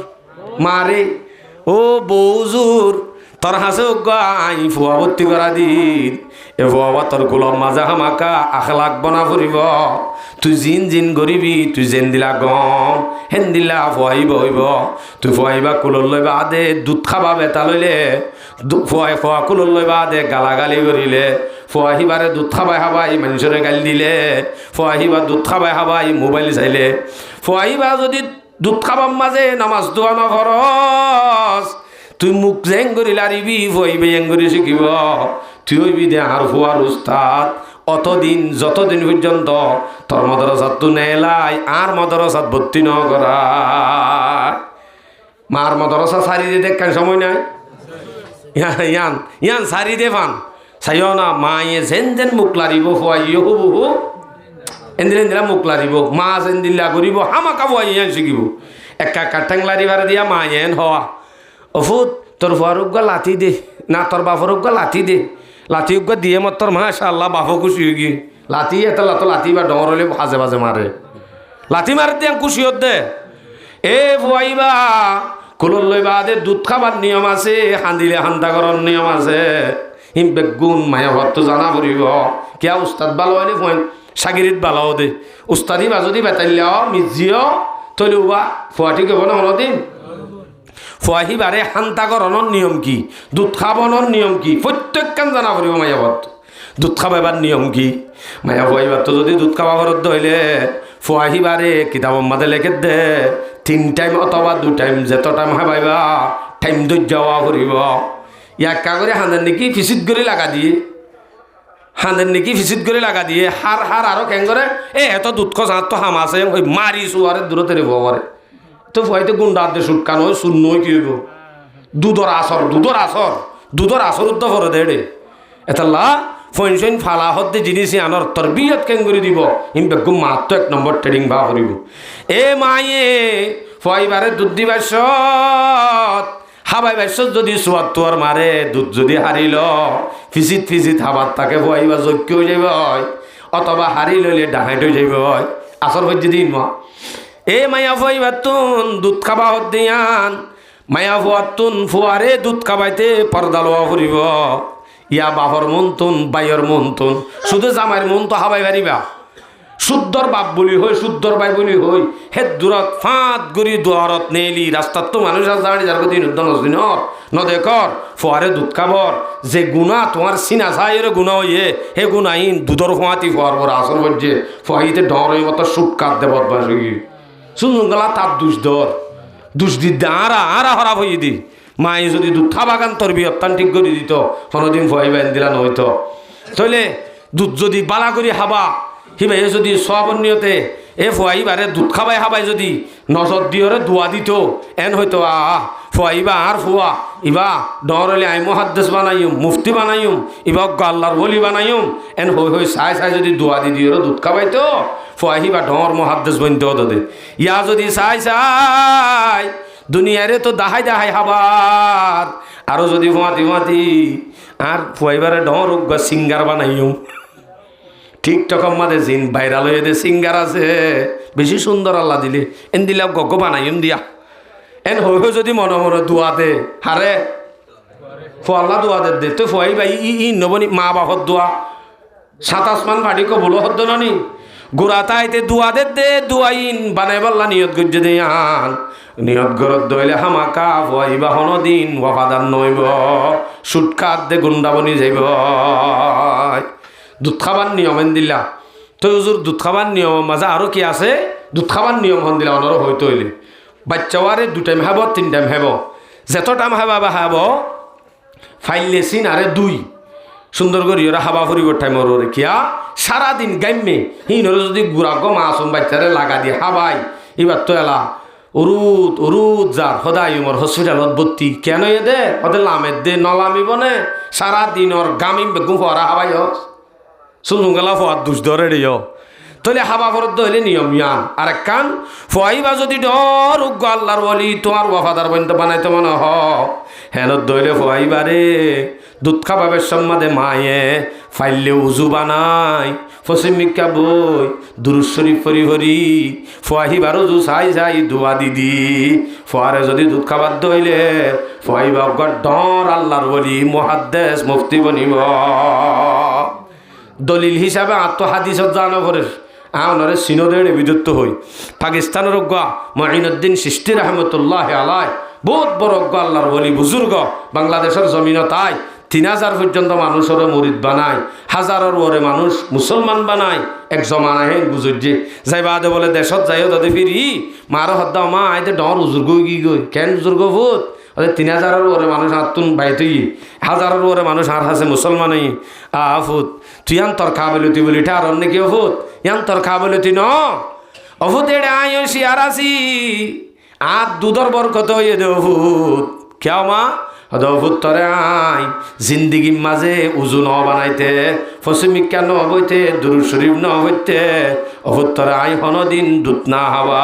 মারে ও বউজুর তোর হাসে আই ফুয়া ভর্তি করা দিন এ ফুয়া তোর কুলর মাজা হামাকা আখলাক বনা ফুরিব তুই জিন জিন গরিবি তুই জেন দিলা গম হেন দিলা ফুয়াইব হইব তুই ফুয়াইবা কুলর লইবা দে দুধ খাবা বেতা লইলে ফুয়াই ফুয়া কুলর লইবা দে গালাগালি করিলে ফুয়াহিবারে দুধ খাবাই হাবাই মানুষরে গালি দিলে ফুয়াহিবা দুধ খাবাই হাবাই মোবাইল চাইলে ফুয়াহিবা যদি দুধ খাবার মাঝে নামাজ দোয়া নখরস তুই মুখ জেং করি লারিবি ফুয়াইবে এং করে শিখিব তুই হইবি দে আর ফুয়ার উস্তাদ অতদিন যতদিন পর্যন্ত তোর মাদ্রাসাত তুই নেলাই আর মাদ্রাসাত ভর্তি ন করা মার মাদ্রাসা সারি দিয়ে দেখ সময় নাই ইয়ান ইয়ান সারি দে ফান চাইও না মায়ে যেন যেন মুখ লারিব ফুয়াইও হবু এন্দিলে এন্দিলা মুখ লারিব মা যেন দিল্লা করিব হামাকা ফুয়াই ইয়ান শিখিব একা কাঠাং লারিবার দিয়া মায়ে হওয়া অফুত তোর ফুয়ারুক লাথি দে না তোর বাপরুক লাথি দে লাথি উগ্গা দিয়ে মত তোর মাশাআল্লাহ বাপ খুশি হয়ে গি লাথি এত লাথি বা ডর হলে বাজে বাজে মারে লাথি মারে দিয়ে খুশি হত দে এ ফুয়াইবা কুলর লইবা দে দুধ খাবার নিয়ম আছে হান্দিলে হান্তা করার নিয়ম আছে হিম বেগুন মায়া ভাত জানা পড়িব কিয়া উস্তাদ ভালো হয়নি ফোন সাগিরিত ভালো দে উস্তাদি বা যদি বেতাইলিয়াও মিজিও তৈলি উবা ফুয়াটি কেব না হলদিন ফুয়াহিবারে হান্তাকরণের নিয়ম কি দুধ খাবনের নিয়ম কি প্রত্যেকখান জানা পড়িব মায়া ভাত দুধ খাবাইবার নিয়ম কি মায়া ফুয়াইবার তো যদি দুধ খাবা ঘরত হইলে ফুয়াহিবারে কিতাব মাঝে লেখে দে 3 টাইম অথবা 2 টাইম যেত টাইম হাবাইবা টাইম দূর যাওয়া পড়িব ইয়াক্কা করে হাঁদের নাকি ফিসিত করে লাগা দিয়ে হাঁদের নাকি ফিসিত করে লাগা দিয়ে হার হার আরো কেন করে এত দুধ খসার তো হাম আছে ওই মারি চুয়ারে দূরতে রেব করে তো হয়তো গুন্ডার দিয়ে সুটকানো হয় শূন্য কি হইব দুধর আসর উদ্ধ করে দেড়ে এতাল্লা ফইন সইন ফালা হতে জিনিস আনর তরবিয়ত কেন করে দিব ইম বেগুম মাত্র 1 নম্বর ট্রেডিং ভা করিব এ মায়ে ফয়বারে দুধ দিবার হাবাই বাইশত যদি 74 মারে দুধ যদি হারিল ফিজিত হাবার তাকে ফুয়াইবা যোগ্য হয়ে যাবে অথবা হারি লইলে ডাহাইট হয়ে যাবে আসর হচ্ছে দিন এ মায়া ফুয়াইবার তুন দুধ খাবা হত দিয়ান মায়া ফুয়ার তুন ফুয়ারে দুধ খাবাইতে পর্দা লওয়া ফুরিব ইয়া বাপর মন তুন বাইয়ের মন তুন শুধু জামাইয়ের মন তো হাবাই পারিবা শুদ্ধর বাপ বলি হই শুদ্ধর বাই বলি হই হে দূরত ফাঁত গুড়ি দুয়ারত নেলি রাস্তার তো মানুষ জানি যার দিন উদ্যান নদেকর ফুয়ারে দুধ খাবর যে গুণা তোমার সিনা সাইয়ের গুণা হইয়ে হে গুণাহীন দুধর ফুয়াতি ফুয়ার পর আসর বলছে ফুয়াইতে ডর হই মতো সুট কাট দেবত বাসি শুনুন গলা তার দুষ দি আরা হরাপ হইয়ে দি মায়ে যদি দুধ খাবাগান তোর বিয়ত্তান ঠিক করে দিত কোনোদিন ফুয়াইবা দিলা নইতো তাইলে দুধ যদি বালা করি হাবা হিবাই যদি সবর নিয়তে এ ফুয়াইবারে দুধ খাবাই হাবাই যদি নজর দিয়রে দোয়া দিত এন হয়তো ফুয়াইবা আর ফুয়া ইবা ডর হলে আই মুহাদ্দিস বানাইম মুফতি বানাইম ইবা আল্লাহর ওলি বানাইম এন হই চাই যদি দোয়া দি দিয়রে দুধ খাবাইতো ফুয়াইবা ডর মুহাদ্দিস বনতে হতো দে ইয়া যদি চাই দুনিয়ারে তো দাহাই হাবার আরো যদি ফুয়াতি আর ফুয়াইবারে ডর সিঙ্গার বানাইম টিকটকের মাঝে জিন ভাইরাল হয়ে সিঙ্গার আছে বেশি সুন্দর আল্লাহ দিলে এন দিলে গগ বানাইম দিয়া এন হয়ে যদি মনে দোয়া দে হারে ফল্লা দোয়া দে তো ফুয়াই ভাই ই নবনি মা বাপর দোয়া 27 মান ফাটি কবলো হদ্দ নানি গোড়া তাইতে দোয়া দে দোয়াইন বানাই বললা নিয়ত গজ্জে দে আন নিয়ত গরত দইলে হামাকা ফুয়াইবা হনদিন ওয়াফাদার নইব সুটকাত দে গুন্ডা বনি যাইব দুধ খাবার নিয়ম এন দিলা তো হুজুর দুধ খাবার নিয়ম মাঝে আরও কি আছে দুধ খাবার নিয়ম হন দিলা অনর হইতে হইলে বাচ্চাওয়ারে 2 টাইম হাব 3 টাইম হাব যেত টাইম হাবা বা হাব ফাইলে সিন আরে 2 সুন্দর করে ওরা হাবা ফুরিব টাইমর ওরে কিয়া সারাদিন গাইমে হিনরে যদি গুড়া গম আসুন বাচ্চারে লাগা দিয়ে হাবাই এবার তো এলা উরুদ যার সদায় উমর হসপিটালত ভর্তি কেন এ দে ওদের লামের দে নলামিব নে সারাদিন ওর গামিম বেগুম ফরা হাবাই হস শুনুন গেলা ফোয়ার দুষ ধরে দিও তলে হাবা ফরদ্দ হইলে নিয়ম ইয়ান আর এক কান ফুয়াইবা যদি ডর উগ্গ আল্লাহর বলি তোমার ওয়াফাদার বন্ধ বানাইতে মনে হ হেলত দইলে ফুয়াইবারে দুধ খাবাবের সম্মাদে মায়ে ফাইলে উজু বানাই পশ্চিমিকা বই দুরুদ শরীফ ফরি ফরি ফুয়াহিবারও জু চাই চাই দুয়া দিদি ফুয়ারে যদি দুধ খাবার দইলে ফুয়াইবা ডর আল্লাহর বলি মুহাদ্দিস মুফতি বনিব দলিল হিসাবে আত্মহাদিসত জানো করে আনরে সিনোদের বিদ্যুৎ হই পাকিস্তানের অজ্ঞ মঈনুদ্দিন চিশতি রহমতুল্লাহ আলাই বহুত বড় অজ্ঞ আল্লাহর বলি বুজুর্গ বাংলাদেশের জমিন তাই 3000 পর্যন্ত মানুষের মুরিদ বানায় হাজারের ওরে মানুষ মুসলমান বানায় এক জমানা হে বুজুর্জি যাই বাদে বলে দেশত যাইও তাদের ফিরি মারো হদ্দা মা আইতে ডর উজুর্গ কি গই কেন উজুর্গ ভূত 3000 ওরে মানুষ আত্মন বাইতেই হাজারের ওরে মানুষ আর হাসে মুসলমানই আফুত তুই আন তোর খাবলতি বলি ঠার অন্য কি অফুত ইয়ান তোর খাবলতি ন অফুত এড়ে আয় শিয়ারাসি আর দুধর বরকত হইয়ে দে অফুত কেউ মা অফুত তরে আই জিন্দিগি মাঝে উজু ন বানাইতে পশ্চিমিকা ন বইতে দুরুদ শরীফ ন বইতে অফুত তরে আই হনদিন দুধ না হওয়া